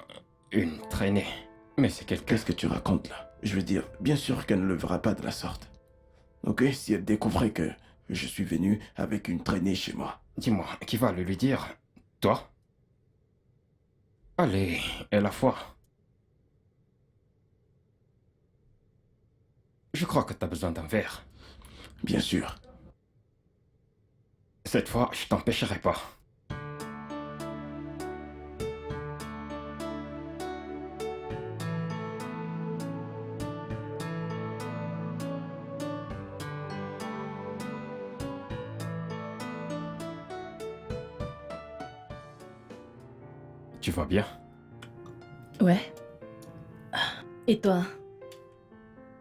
une traînée. Mais c'est quelqu'un... Qu'est-ce que tu racontes là? Je veux dire, bien sûr qu'elle ne le verra pas de la sorte. Ok, si elle découvrait que je suis venu avec une traînée chez moi. Dis-moi, qui va le lui dire? Toi? Allez, et la foi. Je crois que t'as besoin d'un verre. Bien sûr. Cette fois, je t'empêcherai pas. Tu vas bien? Ouais. Et toi?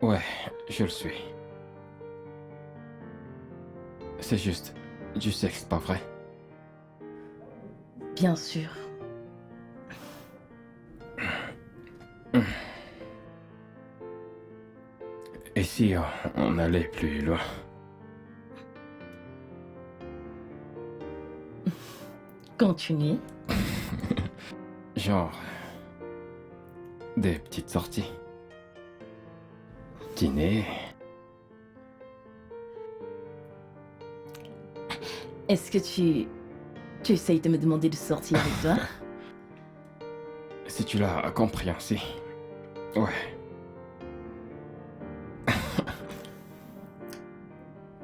Ouais, je le suis. C'est juste du sexe, pas vrai? Bien sûr. Et si on allait plus loin? Continue. Genre... des petites sorties. Dîner... Est-ce que tu essayes de me demander de sortir avec toi? Si tu l'as compris ainsi. Ouais.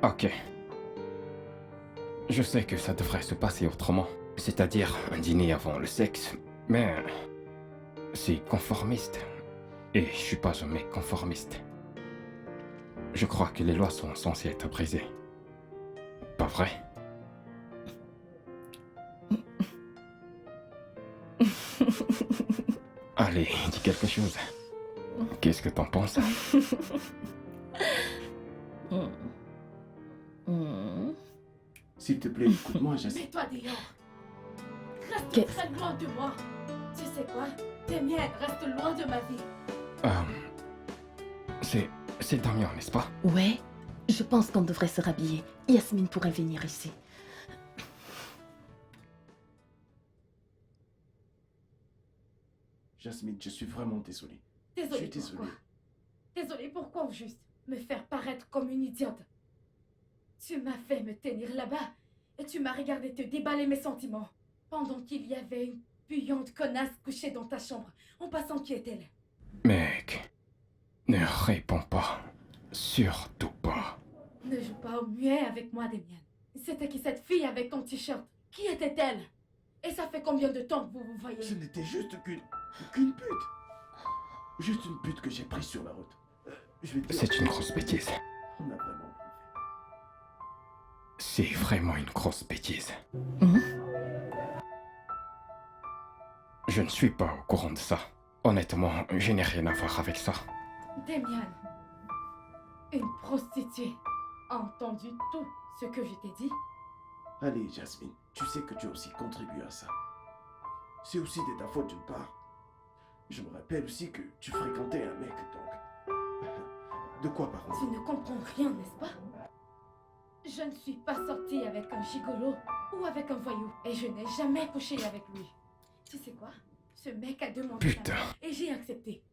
Ok. Je sais que ça devrait se passer autrement. C'est-à-dire un dîner avant le sexe. Mais... c'est conformiste. Et je suis pas un mec conformiste. Je crois que les lois sont censées être brisées. Pas vrai? quelque chose. Qu'est-ce que t'en penses? S'il te plaît, écoute-moi, Jasmine. Mets-toi dehors. Reste Qu'est-ce- très loin de moi. Tu sais quoi? Damien, reste loin de ma vie. C'est Damien, n'est-ce pas? Ouais, je pense qu'on devrait se rhabiller. Yasmine pourrait venir ici. Jasmine, je suis vraiment désolé. Désolée Je suis pourquoi? désolé. Désolée pourquoi ou juste me faire paraître comme une idiote? Tu m'as fait me tenir là-bas et tu m'as regardé te déballer mes sentiments pendant qu'il y avait une puante connasse couchée dans ta chambre. En passant, qui est-elle? Mec, ne réponds pas. Surtout pas. Ne joue pas au muet avec moi, Damien. C'était qui cette fille avec ton t-shirt? Qui était-elle? Et ça fait combien de temps que vous vous voyez? Ce n'était juste qu'une pute. Juste une pute que j'ai prise sur la route. Je vais te dire, C'est une grosse bêtise. on a vraiment bien fait. C'est vraiment une grosse bêtise. Je ne suis pas au courant de ça. Honnêtement, je n'ai rien à voir avec ça. Damien, une prostituée, a entendu tout ce que je t'ai dit? Allez, Jasmine, tu sais que tu as aussi contribué à ça. C'est aussi de ta faute d'une part. Je me rappelle aussi que tu fréquentais un mec, donc... De quoi par Tu contre? ne comprends rien, n'est-ce pas? Je ne suis pas sortie avec un gigolo ou avec un voyou. Et je n'ai jamais couché avec lui. Tu sais quoi? Ce mec a demandé Putain. la main et j'ai accepté.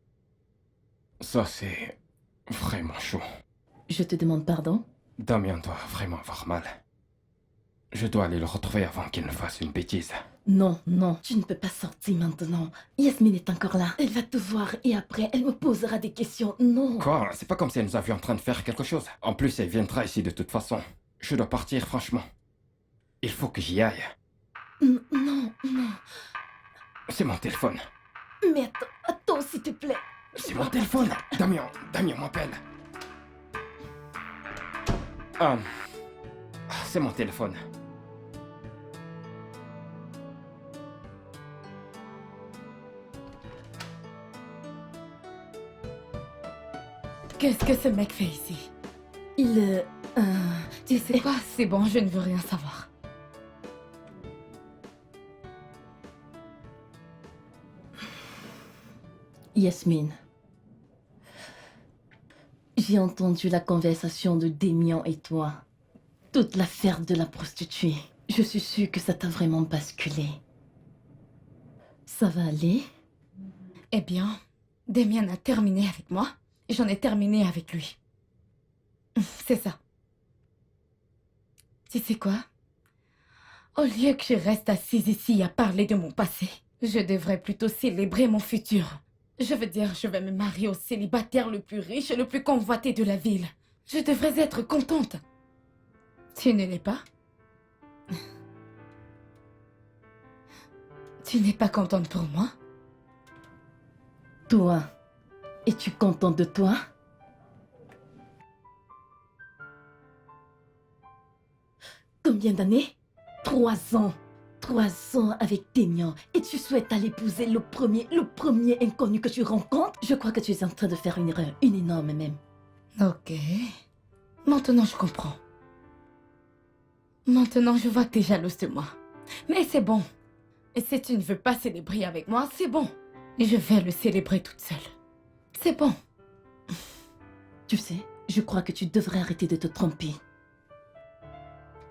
Ça, c'est vraiment chaud. Je te demande pardon? Damien doit vraiment avoir mal. Je dois aller le retrouver avant qu'il ne fasse une bêtise. Non, non, tu ne peux pas sortir maintenant. Yasmine est encore là. Elle va te voir et après, elle me posera des questions. Non. Quoi? C'est pas comme si nous avions en train de faire quelque chose. En plus, elle viendra ici de toute façon. Je dois partir, franchement. Il faut que j'y aille. Non, non. C'est mon téléphone. Mais attends, s'il te plaît. C'est mon téléphone. Damien m'appelle. C'est mon téléphone. Qu'est-ce que ce mec fait ici? Il... Tu sais quoi? C'est bon, je ne veux rien savoir. Yasmine. J'ai entendu la conversation de Damien et toi. Toute l'affaire de la prostituée. Je suis sûre que ça t'a vraiment basculé. Ça va aller? Eh bien, Damien a terminé avec moi et j'en ai terminé avec lui. C'est ça. Tu sais quoi? Au lieu que je reste assise ici à parler de mon passé, je devrais plutôt célébrer mon futur. Je veux dire, je vais me marier au célibataire le plus riche et le plus convoité de la ville. Je devrais être contente. Tu ne l'es pas? Tu n'es pas contente pour moi? Toi, es-tu content de toi? Combien d'années? 3 ans. 3 ans avec Damien. Et tu souhaites aller épouser le premier inconnu que tu rencontres? Je crois que tu es en train de faire une erreur. Une énorme même. Ok. Maintenant, je comprends. Maintenant, je vois que t'es jalouse de moi. Mais c'est bon. Et si tu ne veux pas célébrer avec moi, c'est bon. Je vais le célébrer toute seule. C'est bon. Tu sais, je crois que tu devrais arrêter de te tromper.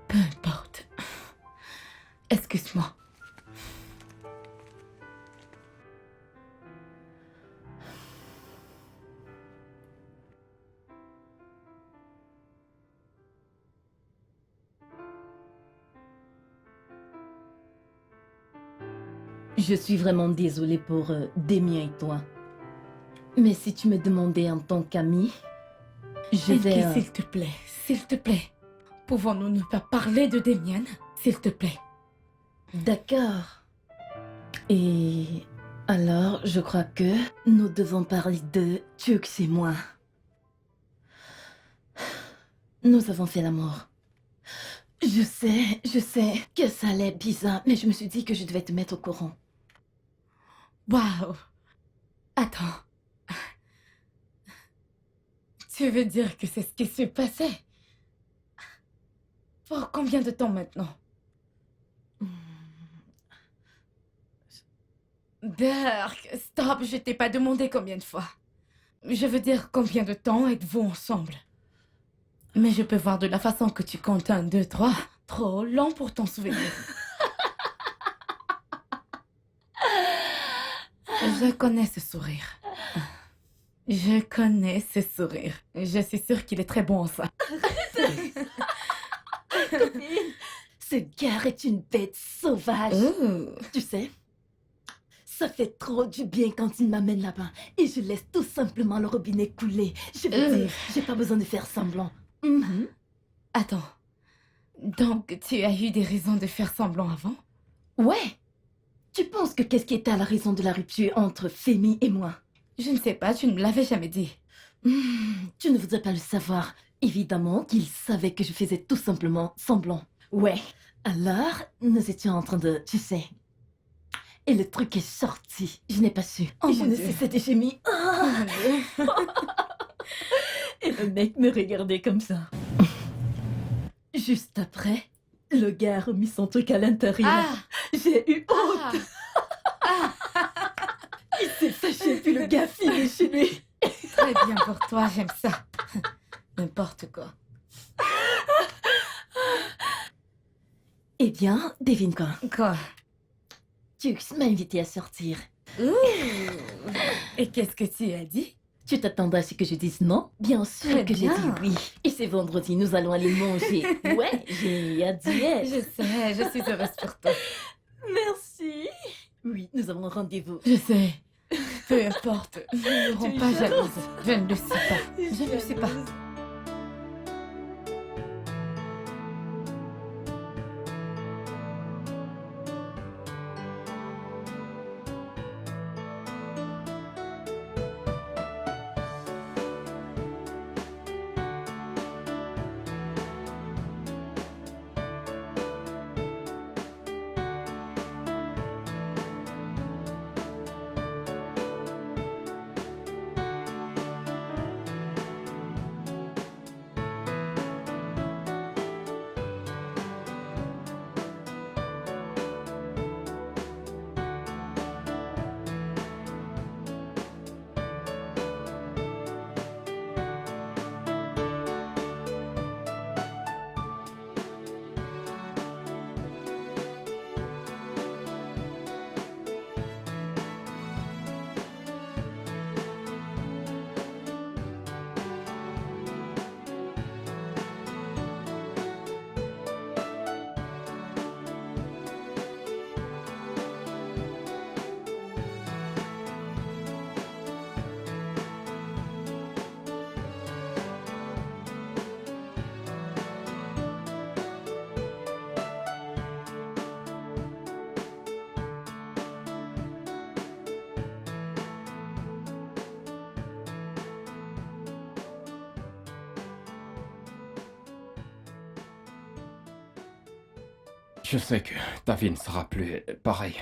Peu importe. Excuse-moi. Je suis vraiment désolée pour Damien et toi. Mais si tu me demandais en tant qu'amie, je vais... Elke, s'il te plaît. Pouvons-nous ne pas parler de Damien? S'il te plaît. D'accord. Et alors, je crois que nous devons parler de Tux et moi. Nous avons fait l'amour. Je sais que ça allait bizarre, mais je me suis dit que je devais te mettre au courant. Waouh! Attends. Tu veux dire que c'est ce qui s'est passé? Pour combien de temps maintenant? Burke, stop, je t'ai pas demandé combien de fois. Je veux dire, combien de temps êtes-vous ensemble? Mais je peux voir de la façon que tu comptes 1, 2, 3. Trop lent pour t'en souvenir. Je connais ce sourire. Je connais ce sourire. Je suis sûre qu'il est très bon en ça. Copine, ce gars est une bête sauvage. Oh. Tu sais, ça fait trop du bien quand il m'amène là-bas et je laisse tout simplement le robinet couler. Je veux dire, j'ai pas besoin de faire semblant. Mhm. Attends. Donc, tu as eu des raisons de faire semblant avant? Ouais. Tu penses que qu'est-ce qui était à la raison de la rupture entre Femi et moi? Je ne sais pas, tu ne me l'avais jamais dit. Tu ne voudrais pas le savoir. Évidemment qu'il savait que je faisais tout simplement semblant. Ouais. Alors, nous étions en train de... Tu sais... Et le truc est sorti. Je n'ai pas su. Oh et je mon ne Dieu. sais, c'était gémi. Oh mon Dieu. Et le mec me regardait comme ça. Juste après, le gars a remis son truc à l'intérieur. Ah! J'ai eu honte. Ah! Il s'est fâché, puis le gars filé chez lui. Très bien pour toi, j'aime ça. N'importe quoi. Eh bien, devine quoi? Quoi? Tux m'a invité à sortir. Ouh. Et qu'est-ce que tu as dit? Tu t'attendais à ce que je dise non? Bien sûr Très que j'ai bien. dit oui. Et c'est vendredi, nous allons aller manger. Ouais, j'ai hâte d'y être. Je sais, je suis heureuse pour toi. Merci. Oui, nous avons rendez-vous. Je sais. Peu importe, nous ne Tu rends es pas jalouse. jalouse. Je ne le suis pas. Je ne le suis pas. Je sais que ta vie ne sera plus pareille.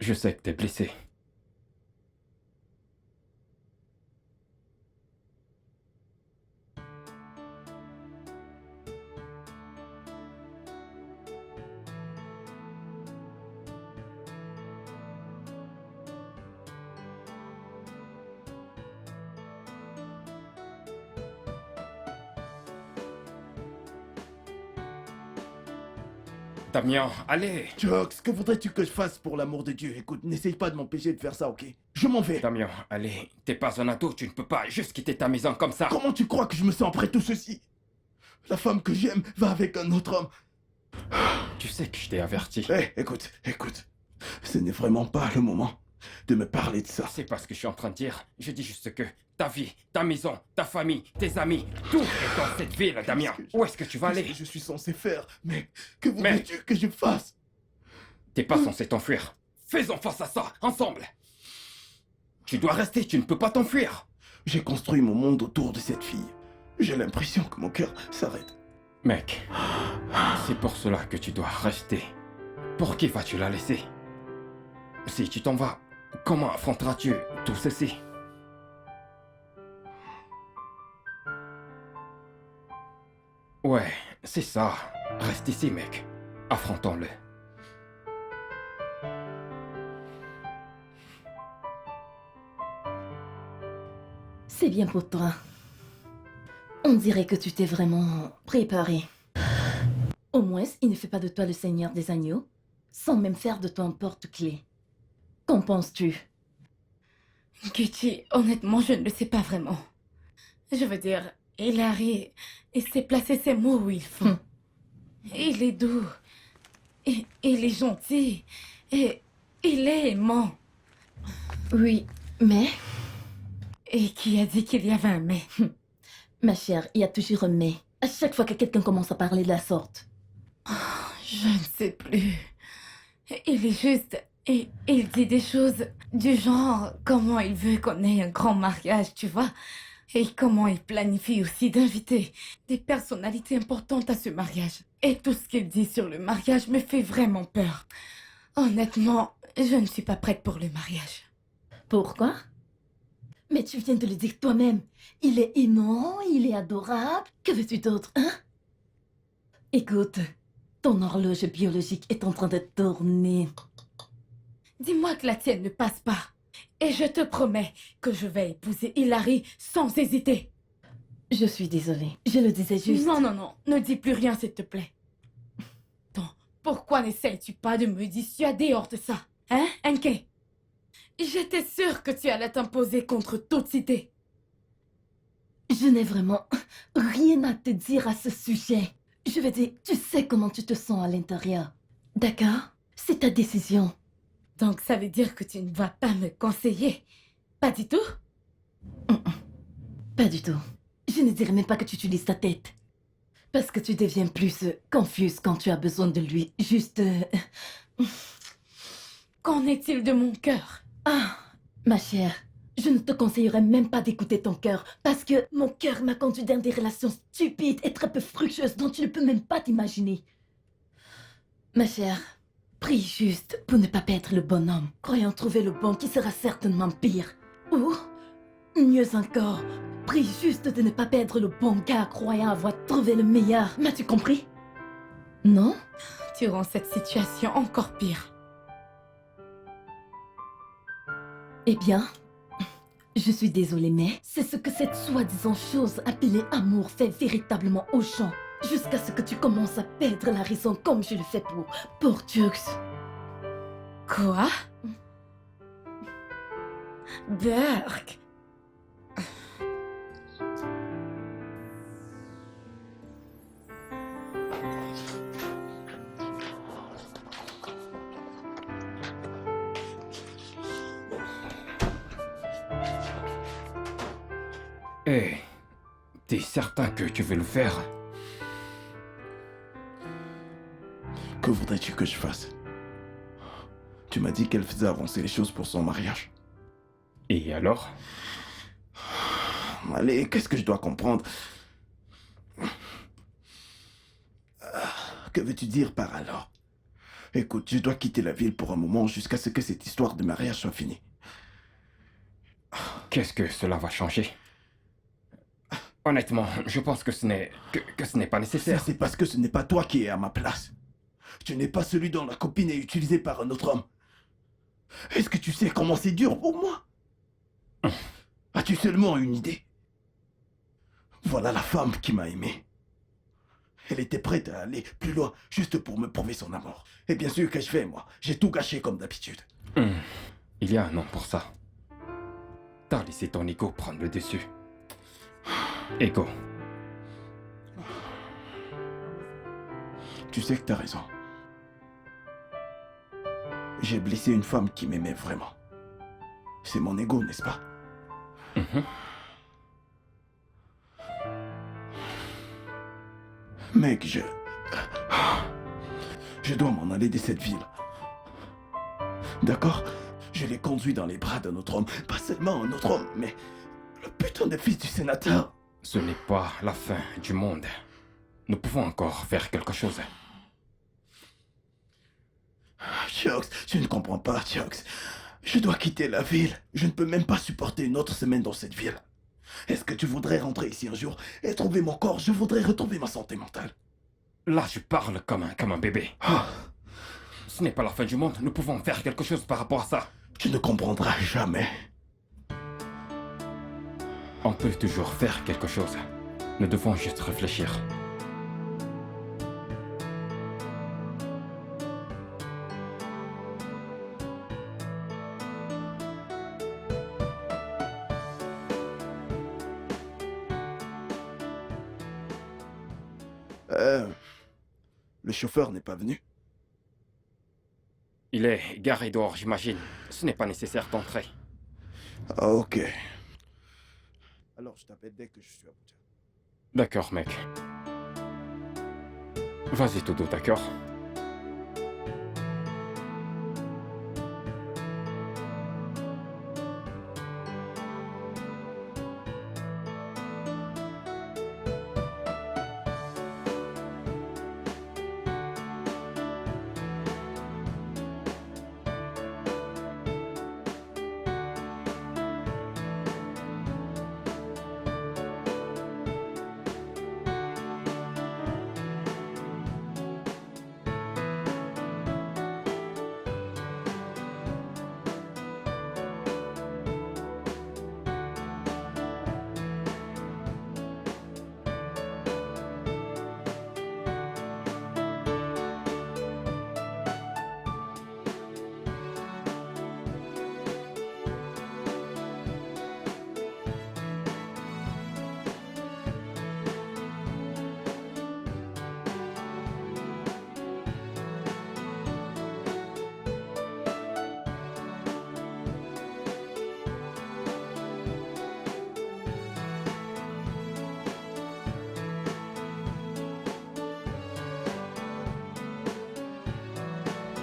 Je sais que t'es blessé. Damien, allez! Jux, que voudrais-tu que je fasse pour l'amour de Dieu? Écoute, n'essaye pas de m'empêcher de faire ça, ok? Je m'en vais. Damien, allez, t'es pas un ado, tu ne peux pas juste quitter ta maison comme ça. Comment tu crois que je me sens après tout ceci? La femme que j'aime va avec un autre homme. Tu sais que je t'ai averti. Hé, écoute. Ce n'est vraiment pas le moment de me parler de ça. C'est pas ce que je suis en train de dire. Je dis juste que ta vie, ta maison, ta famille, tes amis, tout est dans cette ville, Damien. Où est-ce que tu vas aller? Qu'est-ce que je suis censé faire? Mais que voudrais-tu que je fasse? T'es pas censé t'enfuir. Faisons face à ça, ensemble. Tu dois rester, tu ne peux pas t'enfuir. J'ai construit mon monde autour de cette fille. J'ai l'impression que mon cœur s'arrête. Mec, c'est pour cela que tu dois rester. Pour qui vas-tu la laisser? Si tu t'en vas, comment affronteras-tu tout ceci? Ouais, c'est ça. Reste ici, mec. Affrontons-le. C'est bien pour toi. On dirait que tu t'es vraiment préparé. Au moins, il ne fait pas de toi le Seigneur des Agneaux, sans même faire de toi un porte-clés. Qu'en penses-tu? Gucci, honnêtement, je ne le sais pas vraiment. Je veux dire, Hilary, il sait placer ses mots où il faut. Il est doux. Et il est gentil. Et il est aimant. Oui, mais... Et qui a dit qu'il y avait un mais? Ma chère, il y a toujours un mais. À chaque fois que quelqu'un commence à parler de la sorte. Je ne sais plus. Il est juste... Et il dit des choses du genre comment il veut qu'on ait un grand mariage, tu vois? Et comment il planifie aussi d'inviter des personnalités importantes à ce mariage. Et tout ce qu'il dit sur le mariage me fait vraiment peur. Honnêtement, je ne suis pas prête pour le mariage. Pourquoi? Mais tu viens de le dire toi-même. Il est aimant, il est adorable. Que veux-tu d'autre, hein? Écoute, ton horloge biologique est en train de tourner. Dis-moi que la tienne ne passe pas. Et je te promets que je vais épouser Hilary sans hésiter. Je suis désolée, je le disais juste. Non, non, non, ne dis plus rien, s'il te plaît. Donc, pourquoi n'essayes-tu pas de me dissuader hors de ça? Hein, Enke? J'étais sûre que tu allais t'imposer contre toute cité. Je n'ai vraiment rien à te dire à ce sujet. Je veux dire, tu sais comment tu te sens à l'intérieur. D'accord? C'est ta décision. Donc ça veut dire que tu ne vas pas me conseiller? Pas du tout? Pas du tout. Je ne dirais même pas que tu utilises ta tête. Parce que tu deviens plus confuse quand tu as besoin de lui. Juste... Qu'en est-il de mon cœur? Ah, ma chère, je ne te conseillerais même pas d'écouter ton cœur. Parce que mon cœur m'a conduit dans des relations stupides et très peu fructueuses dont tu ne peux même pas t'imaginer. Ma chère, prie juste pour ne pas perdre le bon homme, croyant trouver le bon qui sera certainement pire. Ou, mieux encore, prie juste de ne pas perdre le bon gars croyant avoir trouvé le meilleur. M'as-tu compris? Non? Tu rends cette situation encore pire. Eh bien, je suis désolée, mais c'est ce que cette soi-disant chose appelée amour fait véritablement aux gens. Jusqu'à ce que tu commences à perdre la raison comme je le fais pour Jux. Quoi? Burke? Hé, t'es certain que tu veux le faire? Que voudrais-tu que je fasse? Tu m'as dit qu'elle faisait avancer les choses pour son mariage. Et alors? Allez, qu'est-ce que je dois comprendre? Que veux-tu dire par alors? Écoute, je dois quitter la ville pour un moment jusqu'à ce que cette histoire de mariage soit finie. Qu'est-ce que cela va changer? Honnêtement, je pense que ce n'est pas Ça, nécessaire. c'est parce que ce n'est pas toi qui es à ma place. Tu n'es pas celui dont la copine est utilisée par un autre homme. Est-ce que tu sais comment c'est dur pour moi? As-tu seulement une idée? Voilà la femme qui m'a aimé. Elle était prête à aller plus loin juste pour me prouver son amour. Et bien sûr, qu'ai-je fait, moi? J'ai tout gâché comme d'habitude. Il y a un nom pour ça. T'as laissé ton ego prendre le dessus. Ego. Tu sais que t'as raison. J'ai blessé une femme qui m'aimait vraiment. C'est mon ego, n'est-ce pas? Mec, je dois m'en aller de cette ville. D'accord? Je l'ai conduit dans les bras d'un autre homme. Pas seulement un autre homme, mais le putain de fils du sénateur. Ce n'est pas la fin du monde. Nous pouvons encore faire quelque chose. Chucks, je ne comprends pas, Chucks. Je dois quitter la ville. Je ne peux même pas supporter une autre semaine dans cette ville. Est-ce que tu voudrais rentrer ici un jour et trouver mon corps? Je voudrais retrouver ma santé mentale. Là, je parle comme un bébé. Ah, Ce n'est pas la fin du monde. Nous pouvons faire quelque chose par rapport à ça. tu ne comprendras jamais. On peut toujours faire quelque chose. Nous devons juste réfléchir. Le chauffeur n'est pas venu. Il est garé dehors, j'imagine. Ce n'est pas nécessaire d'entrer. Ah, ok. Alors, je t'appelle dès que je suis à Abuja. D'accord, mec. Vas-y, Todo, d'accord?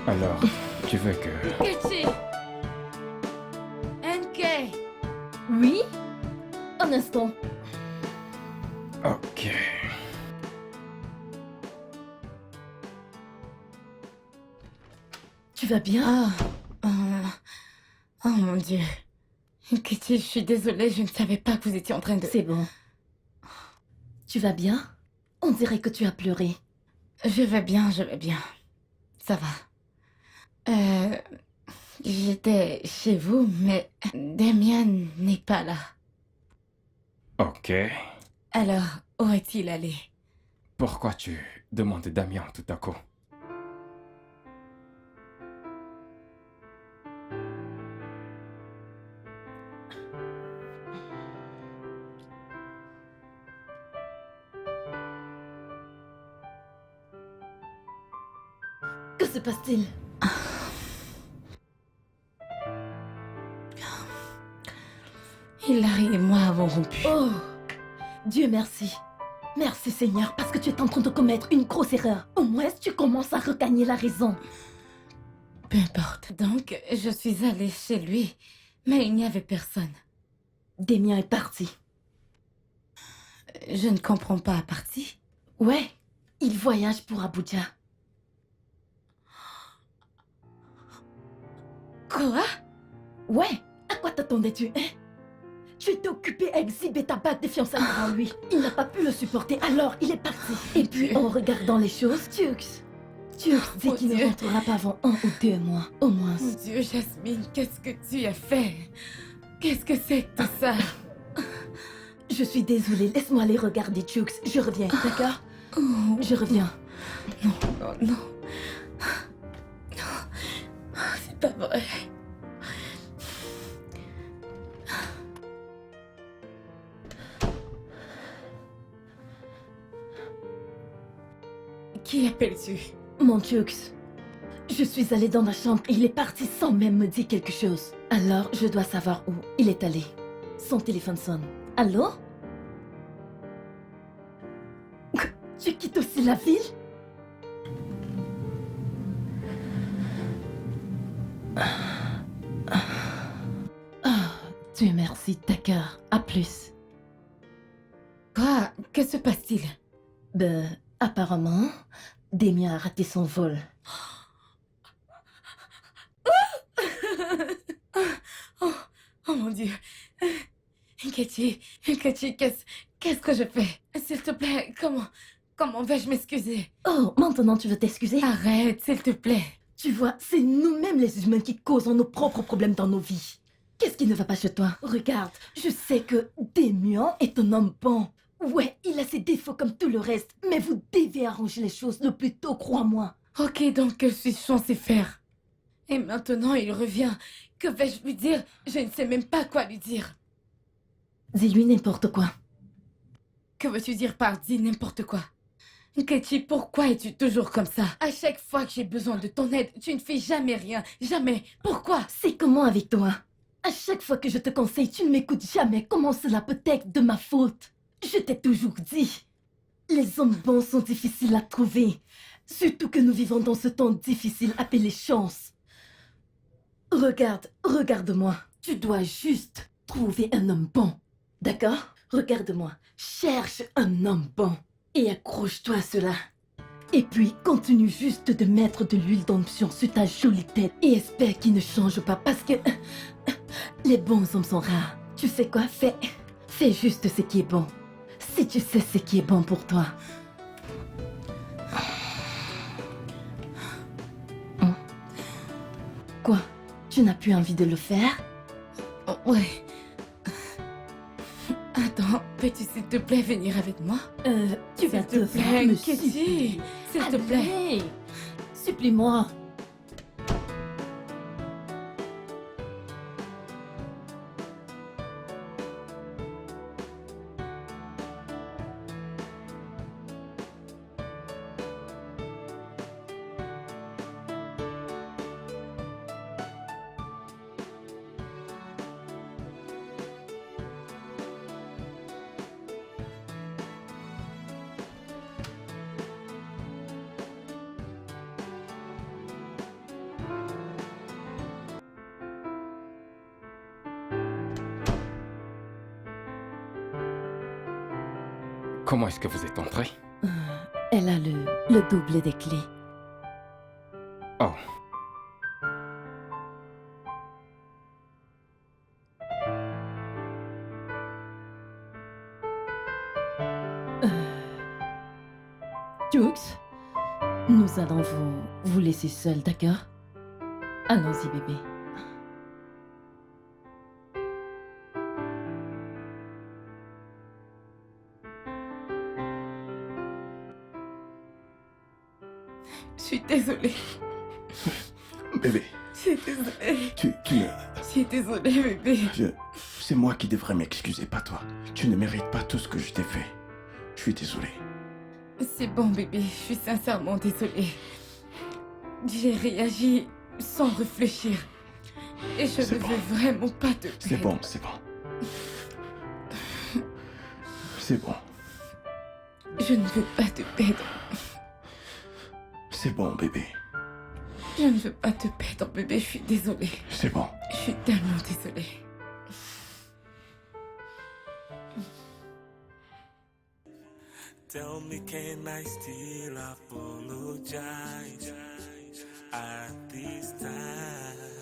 Alors, tu veux que... Nkechi! NK! Oui? Un instant. Ok. Tu vas bien? Oh mon Dieu. Nkechi, je suis désolée, je ne savais pas que vous étiez en train de... C'est bon. Tu vas bien? On dirait que tu as pleuré. Je vais bien, je vais bien. Ça va. J'étais chez vous, mais Damien n'est pas là. Ok. Alors, où est-il allé? Pourquoi tu demandes Damien tout à coup? Que se passe-t-il? Hilary et moi avons rompu. Oh, Dieu merci. Merci Seigneur, parce que tu es en train de commettre une grosse erreur. Au moins, tu commences à regagner la raison. Peu importe. Donc, je suis allée chez lui, mais il n'y avait personne. Damien est parti. Je ne comprends pas, parti. Ouais, il voyage pour Abuja. Quoi? Ouais, à quoi t'attendais-tu, hein? Tu étais occupé à exhiber ta bague de fiançailles devant lui. Il n'a pas pu le supporter, alors il est parti. Et puis, en regardant les choses, Tux dit Mon qu'il ne Dieu. rentrera pas avant 1 ou 2 mois, au moins. Mon Dieu, Jasmine, qu'est-ce que tu as fait? Qu'est-ce que c'est que tout ça? Je suis désolée, laisse-moi aller regarder Tux. Je reviens, d'accord? Oh, Je reviens. non, non, non. C'est pas vrai. Qui appelles-tu? Mon Tux, je suis allée dans ma chambre et il est parti sans même me dire quelque chose. Alors, je dois savoir où il est allé. Son téléphone sonne. Allô? Tu quittes aussi la ville? Dieu merci, d'accord. À plus. Quoi? Que se passe-t-il? Ben, apparemment, Damien a raté son vol. Oh mon Dieu. Katie, qu'est-ce que je fais? S'il te plaît, comment vais-je m'excuser? Oh, maintenant tu veux t'excuser? Arrête, s'il te plaît. Tu vois, c'est nous-mêmes les humains qui causons nos propres problèmes dans nos vies. Qu'est-ce qui ne va pas chez toi? Regarde, je sais que Damien est un homme bon. Ouais, il a ses défauts comme tout le reste, mais vous devez arranger les choses le plus tôt, crois-moi. Ok, donc que suis-je censée faire? Et maintenant il revient. Que vais-je lui dire? Je ne sais même pas quoi lui dire. Dis-lui n'importe quoi. Que veux-tu dire par dis n'importe quoi? Katie, pourquoi es-tu toujours comme ça? À chaque fois que j'ai besoin de ton aide, tu ne fais jamais rien. Jamais. Pourquoi? C'est comment avec toi? À chaque fois que je te conseille, tu ne m'écoutes jamais. Comment cela peut être de ma faute? Je t'ai toujours dit. Les hommes bons sont difficiles à trouver. Surtout que nous vivons dans ce temps difficile appelé chance. Regarde-moi. Tu dois juste trouver un homme bon. D'accord? Regarde-moi. Cherche un homme bon. Et accroche-toi à cela. Et puis, continue juste de mettre de l'huile d'onction sur ta jolie tête. Et espère qu'il ne change pas parce que les bons hommes sont rares. Tu sais quoi? Fais juste ce qui est bon. Si tu sais ce qui est bon pour toi. Quoi? Tu n'as plus envie de le faire? Oh, ouais. Attends, peux-tu s'il te plaît venir avec moi? Tu vas S'il te plaît, me Katie. supplier. S'il te plaît. Allez, supplie-moi. Comment est-ce que vous êtes entré? Elle a le double des clés. Oh. Jux, nous allons vous laisser seul, d'accord? Allons-y, bébé. Je suis désolée. Bébé, Je suis désolée. tu ne... Je suis désolée, bébé. C'est moi qui devrais m'excuser, pas toi. Tu ne mérites pas tout ce que je t'ai fait. Je suis désolé. C'est bon, bébé. Je suis sincèrement désolée. J'ai réagi sans réfléchir. Et je C'est ne bon. veux vraiment pas te C'est perdre. bon, c'est bon. C'est bon. Je ne veux pas te perdre. C'est bon, bébé. Je ne veux pas te perdre, bébé. Je suis désolée. C'est bon. Je suis tellement désolée. Tell me, can I still apologize at this time?